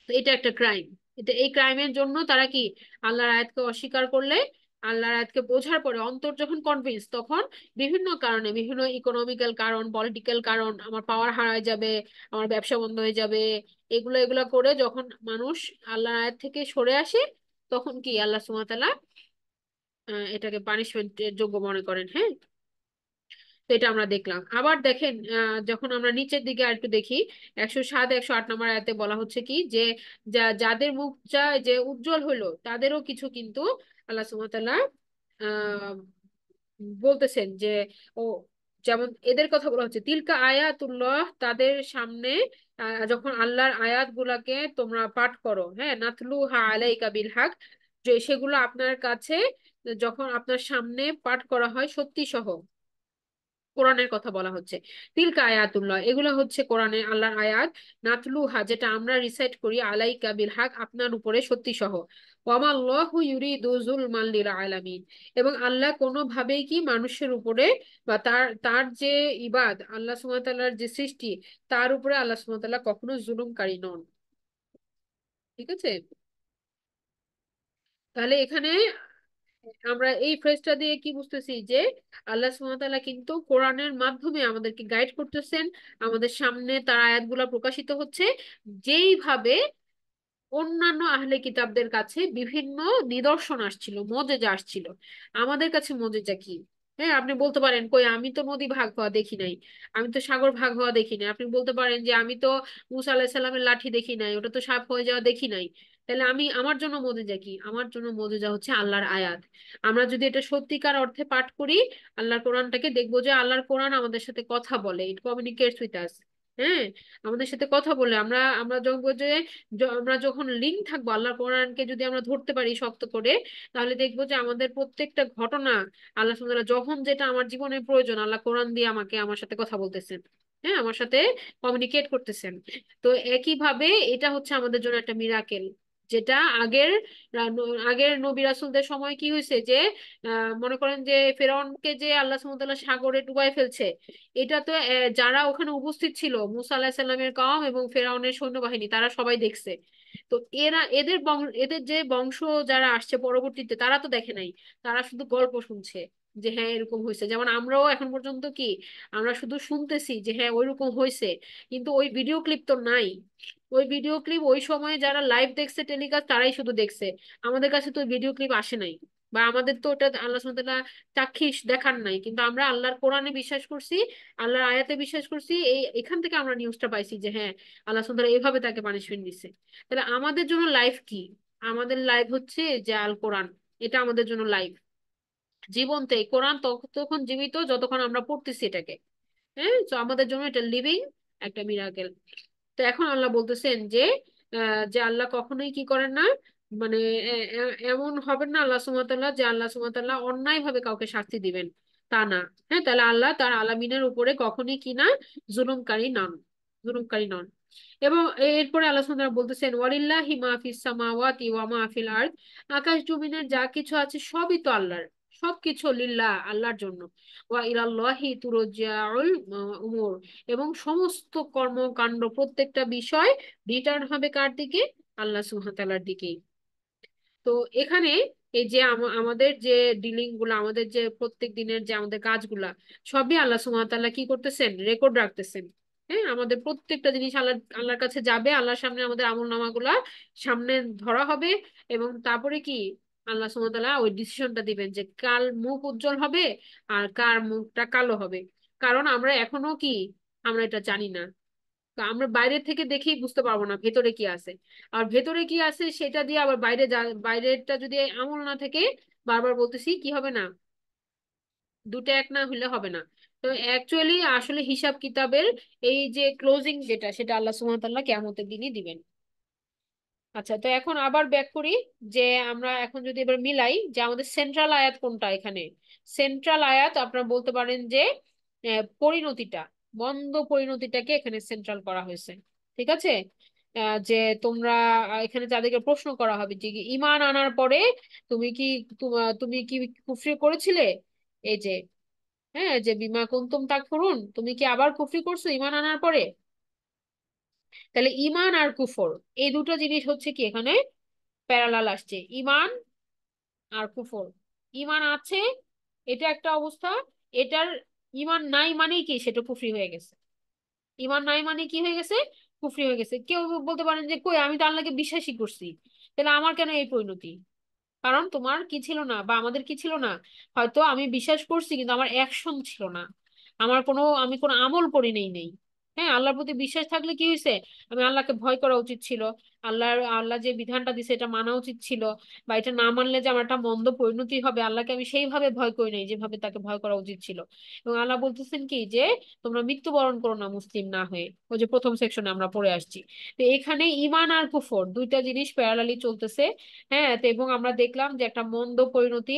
তো এটা একটা ক্রাইম। এটা এই ক্রাইমের জন্য তারা কি আল্লাহর আয়াতকে অস্বীকার করলে, আল্লাহর আয়াতকে বোঝার পরে অন্তর যখন কনভিন্স, তখন বিভিন্ন কারণে, বিভিন্ন ইকোনমিক্যাল কারণ, পলিটিক্যাল কারণ, আমার পাওয়ার হারায় যাবে, আমার ব্যবসা বন্ধ হয়ে যাবে, এগুলো এগুলো করে যখন মানুষ আল্লাহর আয়াত থেকে সরে আসে, তখন কি আল্লাহ সুবহানাহু ওয়া তাআলা এটাকে পানিশমেন্টের যোগ্য মনে করেন। হ্যাঁ, তো এটা আমরা দেখলাম। আবার দেখেন, যখন আমরা নিচের দিকে আর একটু দেখি, 107 108 নম্বর আয়াতে বলা হচ্ছে কি যে যাদের মুখ যা যে উজ্জ্বল হলো তাদেরও কিছু কিন্তু আল্লাহ সুবহানাহু ওয়া তাআলা আহ বলতেছেন যে, ও যেমন এদের কথা বলা হচ্ছে, তিলকা আয়াতুল্লাহ, তাদের সামনে যখন আল্লাহর আয়াত গুলাকে তোমরা পাঠ করো, হ্যাঁ, নাতলুহা আলাইকা বিল হক, যে সেগুলো আপনার কাছে যখন আপনার সামনে পাঠ করা হয় সত্যি সহ, কোরআনের কথা বলা হচ্ছে। তিলকা আয়াতুল্লাহ, এগুলো হচ্ছে কোরআনের আল্লাহর আয়াত, নাতলুহা, যেটা আমরা রিসাইট করি, আলাইকা বিল হক, আপনার উপরে সত্যি সহ, ওয়ামাল্লাহু ইউরিদু যুলমান লিল আলামিন, এবং আল্লাহ কোনোভাবেই কি মানুষের উপরে বা তার তার যে ইবাদ, আল্লাহ সুবহানাহু ওয়া তাআলার যে সৃষ্টি, তার উপরে আল্লাহ সুবহানাহু ওয়া তাআলা কখনো জুলুমকারী নন। ঠিক আছে? তাহলে এখানে আমরা এই ফ্রেজটা দিয়ে কি বুঝতেছি যে আল্লাহ সুবহানাহু ওয়া তাআলা কিন্তু কোরআনের মাধ্যমে আমাদেরকে গাইড করতেছেন, আমাদের সামনে তার আয়াতগুলো প্রকাশিত হচ্ছে, যেইভাবে অন্যান্য আহলে কিতাবদের কাছে বিভিন্ন নিদর্শন আসছিল, মুজিজা আসছিল, আমাদের কাছে মুজিজা কি? হ্যাঁ, আপনি বলতে পারেন, কই আমি তো নদী ভাগ হওয়া দেখি নাই, আমি তো সাগর ভাগ হওয়া দেখি নাই। আপনি বলতে পারেন যে আমি তো মুসা আলাহিসাল্লামের সাল্লামের লাঠি দেখি নাই, ওটা তো সাপ হয়ে যাওয়া দেখি নাই। তাহলে আমি, আমার জন্য মুজিজা কি? আমার জন্য মুজিজা হচ্ছে আল্লাহর আয়াত। আমরা যদি এটা সত্যিকার অর্থে পাঠ করি আল্লাহর কোরআনটাকে, দেখবো যে আল্লাহর কোরআন আমাদের সাথে কথা বলে, ইট কমিউনিকেটস উইথ আস। হ্যাঁ, আমাদের সাথে কথা বলে, আমরা আমরা দেখবো যে আমরা যখন লিঙ্ক থাকবো আল্লাহ কোরআনকে যদি আমরা ধরতে পারি শক্ত করে, তাহলে দেখবো যে আমাদের প্রত্যেকটা ঘটনা, আল্লাহ সুবহানাহু ওয়া তাআলা যখন যেটা আমার জীবনে প্রয়োজন, আল্লাহ কোরআন দিয়ে আমাকে, আমার সাথে কথা বলতেছেন। হ্যাঁ, আমার সাথে কমিউনিকেট করতেছেন। তো একইভাবে এটা হচ্ছে আমাদের জন্য একটা মিরাকেল, যেটা আগের আগের নবী রাসূলদের সময় কি হয়েছে যে, মনে করেন যে ফেরাউনকে যে আল্লাহ সুবহানাহু ওয়া তাআলা সাগরে ডুবাই ফেলছে, এটা তো যারা ওখানে উপস্থিত ছিল, মুসা আলাহিসাল্লামের সাল্লামের কওম এবং ফেরাউনের সৈন্যবাহিনী, তারা সবাই দেখছে। তো এরা, এদের যে বংশ যারা আসছে পরবর্তীতে, তারা তো দেখে নাই, তারা শুধু গল্প শুনছে যে হ্যাঁ এরকম হয়েছে। যেমন আমরাও এখন পর্যন্ত কি, আমরা শুধু শুনতেছি যে হ্যাঁ ওইরকম হয়েছে, কিন্তু ওই ভিডিও ক্লিপ তো নাই। ওই ভিডিও ক্লিপ ওই সময় যারা লাইভ দেখছে টেলিকাস্ট, তারাই শুধু দেখছে, আমাদের কাছে তো ভিডিও ক্লিপ আসে নাই, বা আমাদের তো ওটা আল্লাহ সুবহানাহু ওয়া তাআলা চাক্ষুষ দেখার নাই। কিন্তু আমরা আল্লাহর কোরআনে বিশ্বাস করছি, আল্লাহর আয়াতে বিশ্বাস করছি, এই এখান থেকে আমরা নিউজটা পাইছি যে হ্যাঁ আল্লাহ সুবহানাহু ওয়া তাআলা এইভাবে তাকে পানিশমেন্ট দিচ্ছে। তাহলে আমাদের জন্য লাইফ কি? আমাদের লাইফ হচ্ছে যে আল কোরআন, এটা আমাদের জন্য লাইফ, জীবন্ত। এই কোরআন ততক্ষণ জীবিত যতক্ষণ আমরা পড়তেছি এটাকে। হ্যাঁ, তো আমাদের জন্য এটা লিভিং একটা মিরাকেল। তো এখন আল্লাহ বলতেছেন যে যে আল্লাহ কখনোই কি করেন না, মানে এমন হবেন না আল্লাহ সুবহানাহু ওয়া তাআলা যে আল্লাহ সুবহানাহু ওয়া তাআলা অন্যায় ভাবে কাউকে শাস্তি দিবেন, তা না। হ্যাঁ, তাহলে আল্লাহ তার আলামিনের উপরে কখনোই কি না, জুলুমকারী নন, জুলুমকারী নন। এবং এরপরে আল্লাহ সুবহানাহু ওয়া তাআলা বলতেছেন, ওয়ালিল্লাহি মা ফিস সামাওয়াতি ওয়া মা ফিল আরদ, আকাশ জমিনের যা কিছু আছে সবই তো আল্লাহর, সবকিছু লিল্লাহ, আল্লাহর জন্য। ওয়া ইলাল্লাহি তুরজাউল উমুর, এবং সমস্ত কর্মকাণ্ড, প্রত্যেকটা বিষয় রিটার্ন হবে কার দিকে? আল্লাহ সুবহানাহু তাআলার দিকেই। তো এখানে এই যে আমাদের যে ডিলিং গুলা, আমাদের যে প্রত্যেক দিনের যে আমাদের কাজগুলা, সবই আল্লাহ সুবহানাহু তাআলা কি করতেছেন? রেকর্ড রাখতেছেন। হ্যাঁ, আমাদের প্রত্যেকটা জিনিস আল্লাহর কাছে যাবে, আল্লাহর সামনে আমাদের আমল নামাগুলা সামনে ধরা হবে, এবং তারপরে কি আল্লাহ সুবহানাহু তাআলা ওই ডিসিশনটা দিবেন যে কার মুখ উজ্জ্বল হবে আর কার মুখটা কালো হবে। কারণ আমরা এখনো কি, আমরা এটা জানি না। তো আমরা বাইরে থেকে দেখেই বুঝতে পারবো না ভেতরে কি আছে। আর ভেতরে কি আছে সেটা দিয়ে আবার বাইরেরটা যদি আমল না থাকে, বারবার বলতেছি, কি হবে না, দুটো এক না হলে হবে না। তো অ্যাকচুয়ালি আসলে হিসাব কিতাবের এই যে ক্লোজিং যেটা, সেটা আল্লাহ সুবহানাহু ওয়া তাআলা কিয়ামতের দিনই দিবেন। আচ্ছা, তো এখন আবার ব্যাক করি, যে আমরা এখন যদি এবার মিলাই যে আমাদের সেন্ট্রাল আয়াত কোনটা এখানে। সেন্ট্রাল আয়াত আপনারা বলতে পারেন যে পরিণতিটা, মন্দ পরিণতিটাকে এখানে সেন্ট্রাল করা হয়েছে। ঠিক আছে? যে তোমরা এখানে যাদেরকে প্রশ্ন করা হবে যে কি, ঈমান আনার পরে তুমি কি তুমি কি কুফরি করেছিলে, এই যে হ্যাঁ, যে বিমা কুনতুম তাকফুরুন, তুমি কি আবার কুফরি করছো ইমান আনার পরে? তাহলে ইমান আর কুফর, এই দুটো জিনিস হচ্ছে কি এখানে প্যারালাল আসছে, ইমান আর কুফর। ইমান আছে, এটা একটা অবস্থা। এটার ইমান নাই মানেই কি সেটা কুফরি হয়ে গেছে। ইমান নাই মানে কি হয়ে গেছে? কুফরি হয়ে গেছে। কেউ বলতে পারেন যে কই আমি তো আল্লাহকে বিশ্বাসই করছি, তাহলে আমার কেন এই পরিণতি? কারণ তোমার কি ছিল না, বা আমাদের কি ছিল না, হয়তো আমি বিশ্বাস করছি কিন্তু আমার অ্যাকশন ছিল না, আমি কোনো আমল করি নেই। হ্যাঁ, আল্লাহর প্রতি বিশ্বাস থাকলে কি হয়েছে, আমি আল্লাহকে ভয় করা উচিত ছিল, আল্লাহ যে বিধানটা দিছে এটা মানা উচিত ছিল, বা এটা না মানলে যে আমার একটা মন্দ পরিণতি হবে, আল্লাহকে আমি সেইভাবে ভয় করি নাই যেভাবে তাকে ভয় করা উচিত ছিল। এবং আল্লাহ বলতেছেন কি যে তোমরা মৃত্যুবরণ করো না মুসলিম না হয়ে, ওই যে প্রথম সেকশনে আমরা পড়ে আসছি। তো এখানে ইমান আর কুফর দুইটা জিনিস প্যারালালি চলতেছে। হ্যাঁ, তো এবং আমরা দেখলাম যে একটা মন্দ পরিণতি,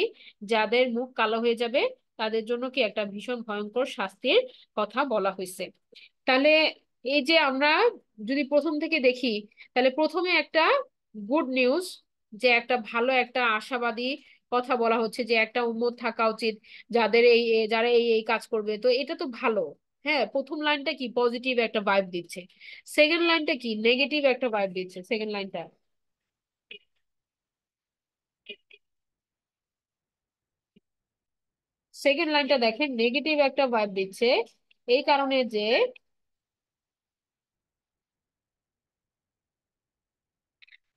যাদের মুখ কালো হয়ে যাবে তাদের জন্য কি একটা ভীষণ ভয়ঙ্কর শাস্তির কথা বলা হয়েছে। তাহলে এই যে আমরা যদি প্রথম থেকে দেখি, তাহলে প্রথমে একটা গুড নিউজ, যে একটা ভালো একটা আশাবাদী কথা বলা হচ্ছে যে একটা উম্মত থাকা উচিত যাদের যারা এই এই কাজ করবে, তো এটা তো ভালো। হ্যাঁ, প্রথম লাইনটা কি পজিটিভ একটা ভাইব দিচ্ছে, সেকেন্ড লাইনটা কি নেগেটিভ একটা ভাইব দিচ্ছে, সেকেন্ড লাইনটা। সেকেন্ড লাইনটা দেখেন নেগেটিভ একটা ভাইব দিচ্ছে, এই কারণে যে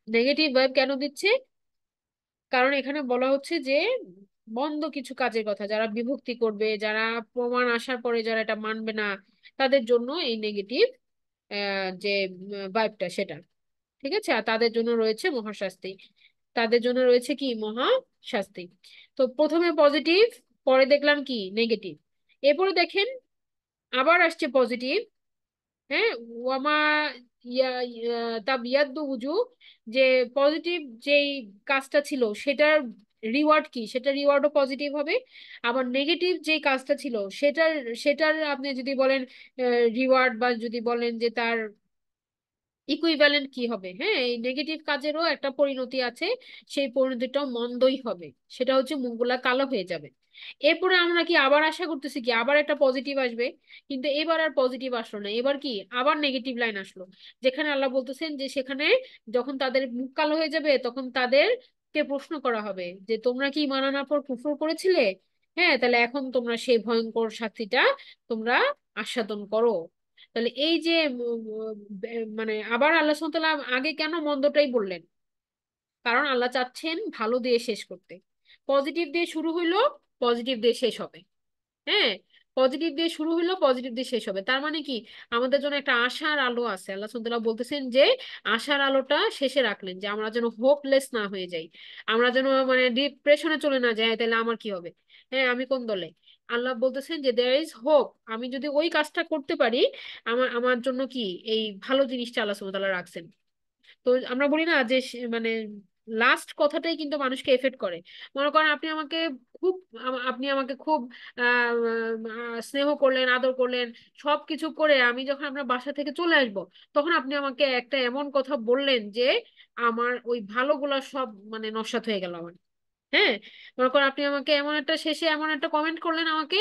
নেগেটিভ ভাইব কেন দিচ্ছে, কারণ এখানে বলা হচ্ছে যে মন্দ কিছু কাজের কথা, যারা বিভক্তি করবে, যারা প্রমাণ আসার পরে যারা এটা মানবে না, তাদের জন্য এই নেগেটিভ যে ভাইবটা সেটা। ঠিক আছে, আর তাদের জন্য রয়েছে মহাশাস্তি, তাদের জন্য রয়েছে কি মহাশাস্তি। তো প্রথমে পজিটিভ, পরে দেখলাম কি নেগেটিভ, এরপরে দেখেন আবার আসছে পজিটিভ। হ্যাঁ, ওয়ামা তাবিয়াদ্দু উজু, যে পজিটিভ যেই কাজটা ছিল সেটার রিওয়ার্ড কি, সেটা রিওয়ার্ডও পজিটিভ হবে। আবার নেগেটিভ যেই কাজটা ছিল সেটার সেটার আপনি যদি বলেন রিওয়ার্ড, বা যদি বলেন যে তার ইকুইভ্যালেন্ট কি হবে, হ্যাঁ, এই নেগেটিভ কাজেরও একটা পরিণতি আছে, সেই পরিণতিটাও মন্দই হবে, সেটা হচ্ছে মুখগুলা কালো হয়ে যাবে। এরপরে আমরা কি আবার আশা করতেছি কি আবার একটা পজিটিভ আসবে, কিন্তু এবার আর পজিটিভ আসলো না, এবার কি আবার নেগেটিভ লাইন আসলো, যেখানে আল্লাহ বলতেছেন যে সেখানে যখন তাদের মুখ কালো হয়ে যাবে তখন তাদেরকে প্রশ্ন করা হবে যে তোমরা কি ঈমান আনার পর কুফর করেছিলে? হ্যাঁ, তাহলে এখন তোমরা সেই ভয়ঙ্কর শাস্তিটা তোমরা আস্বাদন করো। তাহলে এই যে মানে আবার আল্লাহ সুবহানাহু ওয়া তাআলা আগে কেন মন্দটাই বললেন, কারণ আল্লাহ চাচ্ছেন ভালো দিয়ে শেষ করতে। পজিটিভ দিয়ে শুরু হইলো, পজিটিভ দিয়ে শেষ হবে। হ্যাঁ, পজিটিভ দিয়ে শুরু হইলো, পজিটিভ দিয়ে শেষ হবে, তার মানে কি আমাদের জন্য একটা আশার আলো আছে। আল্লাহ সুবহানাহু ওয়া তাআলা বলতেছেন যে আশার আলোটা শেষে রাখলেন, যে আমরা যেন হোপলেস না হয়ে যাই, আমরা যেন মানে ডিপ্রেশনে চলে না যাই, তাহলে আমার কি হবে, হ্যাঁ আমি কোন দলে। আল্লাহ বলতেছেন যে দেয়ার ইজ হোপ, আমি যদি ওই কাজটা করতে পারি, আমার আমার জন্য কি এই ভালো জিনিসটা আল্লাহ সুবহানাহু ওয়া তাআলা রাখছেন। তো আমরা বলি না যে মানে লাস্ট কথাটাই কিন্তু মানুষকে এফেক্ট করে। মনে করেন আপনি আমাকে খুব আপনি আমাকে খুব স্নেহ করলেন, আদর করলেন, সবকিছু করে আমি যখন আপনার বাসা থেকে চলে আসব, তখন আপনি আমাকে একটা এমন কথা বললেন যে আমার ওই ভালোগুলা সব মানে নস্যাৎ হয়ে গেল আমার। হ্যাঁ, মনে করেন আপনি আমাকে এমন একটা শেষে এমন একটা কমেন্ট করলেন আমাকে,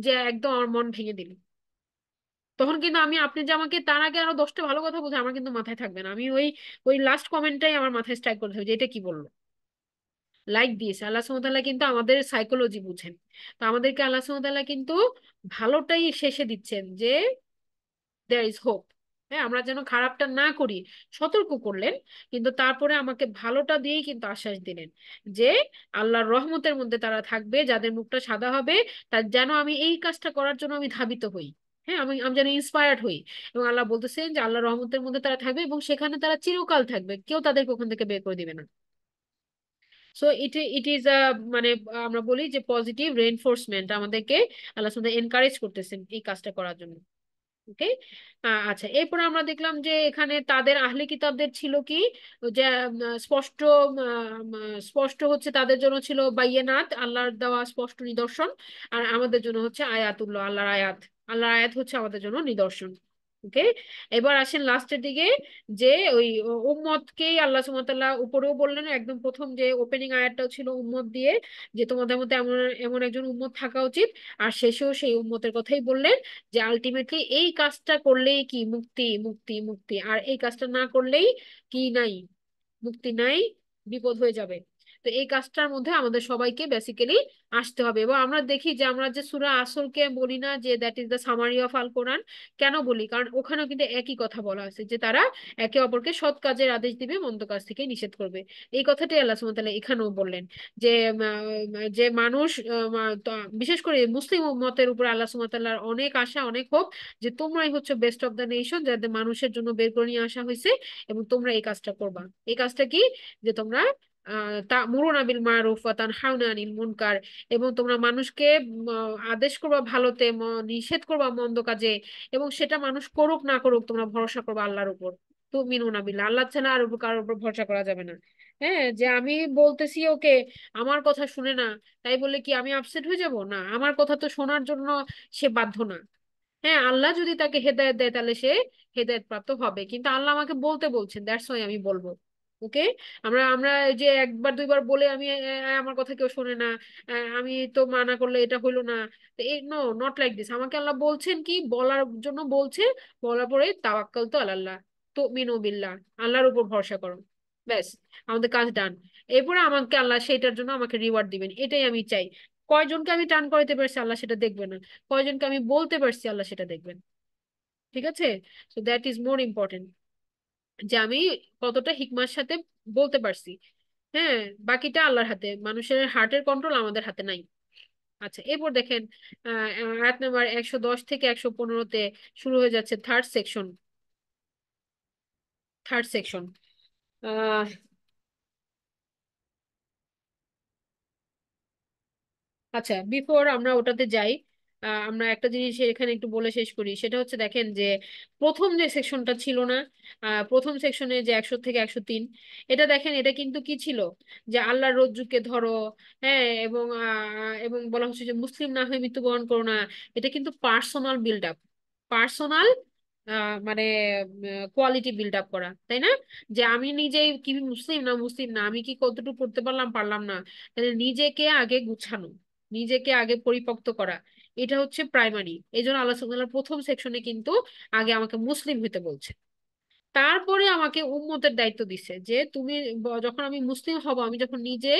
যে একদম আমার মন ভেঙে দিল, তখন কিন্তু আপনি যে আমাকে তার আগে আরো 10টা ভালো কথা বলছেন আমার কিন্তু মাথায় থাকবে না, আমি ওই ওই লাস্ট কমেন্টটাই আমার মাথায় স্ট্রাইক করতে হবে যে এটা কি বললো। লাইক দিয়েছে আল্লাহ সুবহানাহু ওয়া তাআলা, কিন্তু আমাদের সাইকোলজি বুঝেন। তো আমাদেরকে আল্লাহ সুবহানাহু ওয়া তাআলা কিন্তু ভালোটাই শেষে দিচ্ছেন, যে দেয়ার ইজ হোপ। হ্যাঁ, আমরা যেন খারাপটা না করি সতর্ক করলেন, কিন্তু তারপরে আমাকে ভালোটা দিয়েই কিন্তু আশ্বাস দিলেন যে আল্লাহর রহমতের মধ্যে তারা থাকবে যাদের মুখটা সাদা হবে, তার যেন আমি এই কাজটা করার জন্য আমি ধাবিত হই। হ্যাঁ, আমি আমি যেন ইন্সপায়ার্ড হই। এবং আল্লাহ বলতেছেন যে আল্লাহর রহমতের মধ্যে তারা থাকবে এবং সেখানে তারা চিরকাল থাকবে, কেউ তাদেরকে ওখান থেকে বের করে দিবে না। সো ইট ইজ আ মানে আমরা বলি যে পজিটিভ রেইনফোর্সমেন্ট, আমাদেরকে আল্লাহ সুবহানাহু এনকারেজ করতেছেন এই কাজটা করার জন্য। ওকে, আচ্ছা, এরপর আমরা দেখলাম যে এখানে তাদের আহলে কিতাবদের ছিল কি, যে স্পষ্ট স্পষ্ট হচ্ছে তাদের জন্য ছিল বাইয়িনাত, আল্লাহর দেওয়া স্পষ্ট নিদর্শন, আর আমাদের জন্য হচ্ছে আয়াতুল্লাহ, আল্লাহর আয়াত। আল্লাহর আয়াত হচ্ছে আমাদের জন্য নিদর্শন। ওকে। এবার আসেন লাস্টের দিকে, যে ওই উম্মতকেই আল্লাহ সুবহানাহু ওয়া তাআলা উপরেও বললেন, একদম প্রথম যে ওপেনিং আয়াতটাও ছিল উম্মত দিয়ে, যে তোমাদের মধ্যে এমন এমন একজন উম্মত থাকা উচিত। আর শেষেও সেই উম্মতের কথাই বললেন, যে আলটিমেটলি এই কাজটা করলেই কি মুক্তি, মুক্তি, মুক্তি। আর এই কাজটা না করলেই কি নাই, মুক্তি নাই, বিপদ হয়ে যাবে। তো এই কাজটার মধ্যে আমাদের সবাইকে বেসিক্যালি আসতে হবে। এবং আমরা দেখি যে আমরা যে সূরা আসরকে বলি না যে that is the summary of Al Quran, কেন বলি? কারণ ওখানেও কিন্তু একই কথা বলা আছে, যে তারা একে অপরকে সৎ কাজের আদেশ দিবে, মন্দ কাজ থেকে নিষেধ করবে। এই কথাটাই আল্লাহ সুবহানাহু ওয়া তাআলা এখানেও বললেন, যে যে মানুষ বিশেষ করে মুসলিম উম্মতের উপর আল্লাহ সুবহানাহু ওয়া তাআলার অনেক আশা, অনেক হোপ, যে তোমরাই হচ্ছে বেস্ট অফ দ্য নেশন, যাদের মানুষের জন্য বের করে নিয়ে আসা হয়েছে, এবং তোমরা এই কাজটা করবা। এই কাজটা কি? যে তোমরা তা'মুরুনা বিল মারুফ ওয়া তানহাউনা আনিল মুনকার, এবং তোমরা মানুষকে আদেশ করবা ভালোতে, নিষেধ করবা মন্দ কাজে, এবং সেটা মানুষ করুক না করুক তোমরা ভরসা করবা আল্লাহর উপর। তুমিনুনা বিল্লাহ, আল্লাহ ছাড়া আর উপর কারোর উপর ভরসা করা যাবে না। হ্যাঁ, যে আমি বলতেছি ওকে, আমার কথা শুনে না, তাই বলে কি আমি আপসেট হয়ে যাব? না, আমার কথা তো শোনার জন্য সে বাধ্য না। হ্যাঁ, আল্লাহ যদি তাকে হেদায়েত দেয় তাহলে সে হেদায়েত প্রাপ্ত হবে, কিন্তু আল্লাহ আমাকে বলতে বলছেন, দ্যাটস ওয়াই আমি বলবো। ওকে। আমরা আমরা এই যে একবার দুইবার বলে আমি আমার কথা কেউ শোনে না, আমি তো মানা করলে এটা হইলো না, নো, নট লাইক দিস। আমাকে আল্লাহ বলছেন কি বলার জন্য বলছে, বলার পরে তাওয়াক্কাল তো আল্লাহ, তো মিনু বিল্লাহ, আল্লাহর উপর ভরসা করো, ব্যাস, আমাদের কাজ ডান। এরপরে আমাকে আল্লাহ সেটার জন্য আমাকে রিওয়ার্ড দিবেন, এটাই আমি চাই। কয়জনকে আমি টার্ন করাতে পারছি আল্লাহ সেটা দেখবে না, কয়জনকে আমি বলতে পারছি আল্লাহ সেটা দেখবেন। ঠিক আছে? So that is more important, যে আমি কতটা হিকমার সাথে বলতে পারছি। হ্যাঁ, বাকিটা আল্লাহর হাতে, মানুষের হার্টের কন্ট্রোল আমাদের হাতে নাই। আচ্ছা, এরপর দেখেন আয়াত নাম্বার 110 থেকে 115-তে শুরু হয়ে যাচ্ছে থার্ড সেকশন। Third section. আচ্ছা, বিফোর আমরা ওটাতে যাই, আমরা একটা জিনিস এখানে একটু বলে শেষ করি। সেটা হচ্ছে দেখেন যে প্রথম যে সেকশনটা ছিল না, প্রথম সেকশনে যে 100 থেকে 103, এটা দেখেন, এটা কিন্তু কি ছিল? যে আল্লাহর রজ্জুকে ধরো, হ্যাঁ, এবং বলা হচ্ছে যে মুসলিম না হয়ে মৃত্যুবরণ করো না। এটা কিন্তু পার্সোনাল বিল্ড আপ, পার্সোনাল মানে কোয়ালিটি বিল্ড আপ করা, তাই না? যে আমি নিজে কি মুসলিম না, মুসলিম না, আমি কি কতটুকু পড়তে পারলাম, পারলাম না, তাহলে নিজেকে আগে গুছানো, নিজেকে আগে পরিপক্ত করা, এটা হচ্ছে প্রাইমারি। এই জন্য আল্লাহ সুবহানাহু ওয়া তাআলা প্রথম সেকশনে কিন্তু আগে আমাকে মুসলিম হতে বলছে। তারপরে আমাকে উম্মতের দায়িত্ব দিছে, যে তুমি যখন আমি মুসলিম হব, আমি যখন নিজে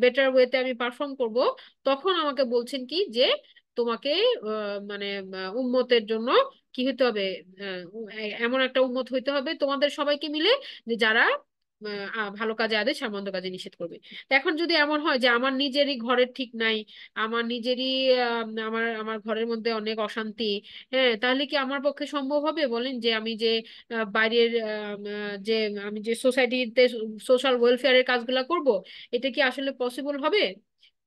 বেটার ওয়েতে আমি পারফর্ম করব, তখন আমাকে বলছেন কি যে তোমাকে মানে উম্মতের জন্য কি হতে হবে, এমন একটা উম্মত হইতে হবে তোমাদের সবাইকে মিলে, যে যারা ভালো কাজে আদেশ আর মন্দ কাজে নিষেধ করবে। তো এখন যদি এমন হয় যে আমার নিজেরই ঘরের ঠিক নাই, আমার নিজেরই আমার আমার ঘরের মধ্যে অনেক অশান্তি, হ্যাঁ, তাহলে কি আমার পক্ষে সম্ভব হবে বলেন, যে আমি যে বাইরের যে আমি যে সোসাইটিতে সোশ্যাল ওয়েলফেয়ারের কাজগুলো করব, এটা কি আসলে পসিবল হবে?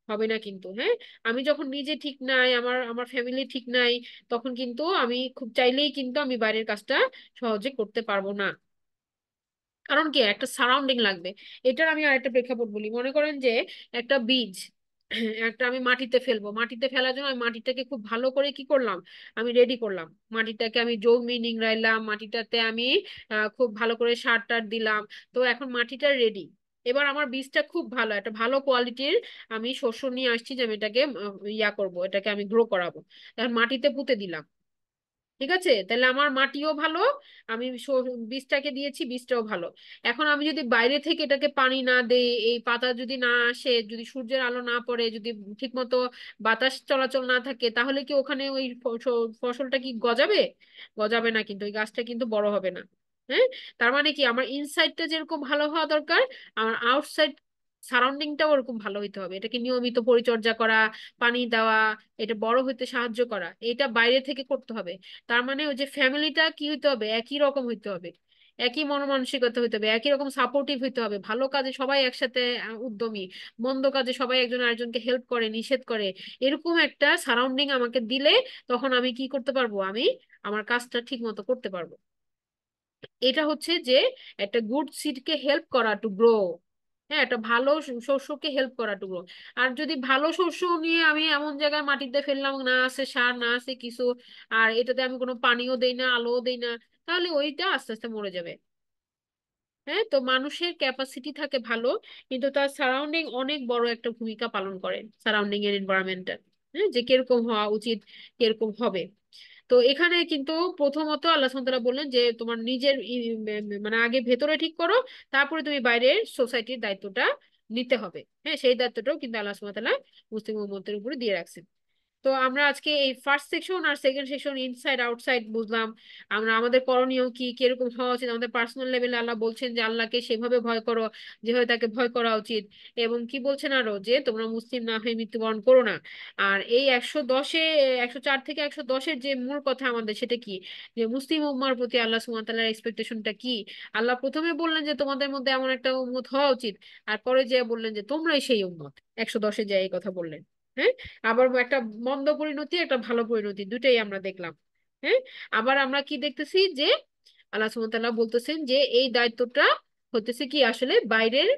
হবে না কিন্তু। হ্যাঁ, আমি যখন নিজে ঠিক নাই, আমার আমার ফ্যামিলি ঠিক নাই, তখন কিন্তু আমি খুব চাইলেই কিন্তু আমি বাইরের কাজটা সহজে করতে পারবো না। কারণ কি, একটা সারাউন্ডিং লাগবে। এটার আমি আরেকটা প্রেক্ষাপট বলি। মনে করেন যে একটা বীজ, একটা আমি মাটিতে ফেলবো, মাটিতে ফেলার জন্য আমি মাটিটাকে খুব ভালো করে কি করলাম, আমি রেডি করলাম, মাটিটাকে আমি জমি নিংড়াইলাম, মাটিটাতে আমি খুব ভালো করে সার টার দিলাম। তো এখন মাটিটা রেডি। এবার আমার বীজটা খুব ভালো, একটা ভালো কোয়ালিটির আমি শস্য নিয়ে আসছি, যে আমি এটাকে ইয়া করব, এটাকে আমি গ্রো করাবো। এখন মাটিতে পুঁতে দিলাম, ঠিক আছে, তাহলে আমার মাটিও ভালো, আমি বীজটাকে দিয়েছি, বীজটাও ভালো। এখন আমি যদি বাইরে থেকে এটাকে পানি না দেই, এই পাতা যদি না আসে, যদি সূর্যের আলো না পড়ে, যদি ঠিকমতো বাতাস চলাচল না থাকে, তাহলে কি ওখানে ওই ফসলটা কি গজাবে? গজাবে না, কিন্তু ওই গাছটা কিন্তু বড় হবে না। হ্যাঁ, তার মানে কি, আমার ইনসাইডটা যেরকম ভালো হওয়া দরকার, আমার আউটসাইড সারাউন্ডিংটাও ওরকম ভালো হইতে হবে। এটাকে নিয়মিত পরিচর্যা করা, পানি দেওয়া, এটা বড় হইতে সাহায্য করা, এটা বাইরে থেকে করতে হবে। তার মানে ওই যে ফ্যামিলিটা কি হইতে হবে, একই রকম হইতে হবে, একই মন মানসিকতা হইতে হবে, একই রকম সাপোর্টিভ হইতে হবে, ভালো কাজে সবাই একসাথে উদ্যমী, মন্দ কাজে সবাই একজন আরেকজনকে হেল্প করে, নিষেধ করে, এরকম একটা সারাউন্ডিং আমাকে দিলে তখন আমি কি করতে পারবো, আমি আমার কাজটা ঠিক মতো করতে পারবো। এটা হচ্ছে যে একটা গুড সিডকে হেল্প করা টু গ্রো। হ্যাঁ, একটা ভালো শস্যকে হেল্প করাটুকু। আর যদি ভালো শস্য নিয়ে আমি এমন জায়গায় মাটিতে ফেললাম, না আছে সার, না আছে কিছু, আর এটাতে আমি কোনো পানিও দেই না, আলোও দেই না, তাহলে ওইটা আস্তে আস্তে মরে যাবে। হ্যাঁ, তো মানুষের ক্যাপাসিটি থাকে ভালো, কিন্তু তার সারাউন্ডিং অনেক বড় একটা ভূমিকা পালন করে, সারাউন্ডিং এর এনভায়রনমেন্টটা। হ্যাঁ, যে কিরকম হওয়া উচিত, কিরকম হবে। তো এখানে কিন্তু প্রথমত আল্লাহ সুবহানাহু ওয়া তাআলা বললেন যে তোমার নিজের মানে আগে ভেতরে ঠিক করো, তারপরে তুমি বাইরের সোসাইটির দায়িত্বটা নিতে হবে। হ্যাঁ, সেই দায়িত্বটাও কিন্তু আল্লাহ সুবহানাহু ওয়া তাআলা মুসলিম উম্মতের উপরে দিয়ে রাখছেন। তো আমরা আজকে এই ফার্স্ট সেকশন আর সেকেন্ড সেকশন, ইনসাইড আউটসাইড, বুঝলাম। আমরা আমাদের করণীয় কি, কিরকম হওয়া উচিত, আমাদের পার্সোনাল লেভেলে আল্লাহ বলছেন যে আল্লাহকে সেভাবে ভয় করো যেভাবে তাকে ভয় করা উচিত। এবং কি বলছেন আরো, যে তোমরা মুসলিম না হয়ে মৃত্যুবরণ করো না। আর এই 110-এ, 104 থেকে 110-এর যে মূল কথা আমাদের, সেটা কি, যে মুসলিম উম্মার প্রতি আল্লাহ সুবহানাহু ওয়া তাআলার এক্সপেকটেশনটা কি। আল্লাহ প্রথমে বললেন যে তোমাদের মধ্যে এমন একটা উম্মত হওয়া উচিত, আর পরে যে বললেন যে তোমরাই সেই উম্মত। 110-এ যে এই কথা বললেন। হ্যাঁ, আবার একটা মন্দ পরিণতি, একটা ভালো পরিণতি, দুটাই আমরা দেখলাম। হ্যাঁ, আবার আমরা কি দেখতেছি, যে আল্লাহ সুবহানাহু ওয়া তাআলা বলতেছেন যে এই দায়িত্বটা হতেছে কি আসলে বাইরের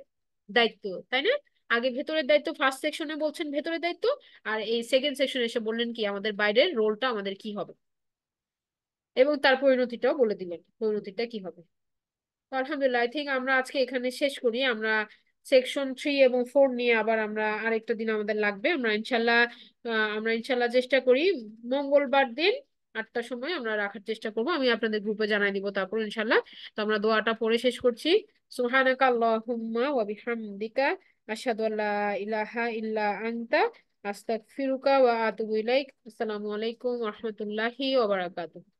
দায়িত্ব, তাই না? আগে ভেতরের দায়িত্ব ফার্স্ট সেকশনে বলছেন, ভেতরের দায়িত্ব। আর এই সেকেন্ড সেকশনে এসে বললেন কি আমাদের বাইরের রোলটা আমাদের কি হবে, এবং তার পরিণতিটাও বলে দিলেন পরিণতিটা কি হবে। তো আলহামদুলিল্লাহ, আই থিঙ্ক আমরা আজকে এখানে শেষ করি। আমরা সেকশন 3 এবং 4 নিয়ে আবার আমরা আরেকটা দিন আমাদের লাগবে। আমরা ইনশাল্লাহ চেষ্টা করি মঙ্গলবার দিন 8টার সময় আমরা রাখার চেষ্টা করব। আমি আপনাদের গ্রুপে জানাই দিব তারপর ইনশাল্লাহ। তো আমরা দোয়াটা পড়ে শেষ করছি। সুবহানাকা আল্লাহুম্মা ওয়া বিহামদিকা আশহাদু আল্লা ইলাহা ইল্লা আনতা আস্তাগফিরুকা ওয়া আতুবু ইলাইক। আসসালামু আলাইকুম ওয়া রাহমাতুল্লাহি ওয়া বারাকাতুহু।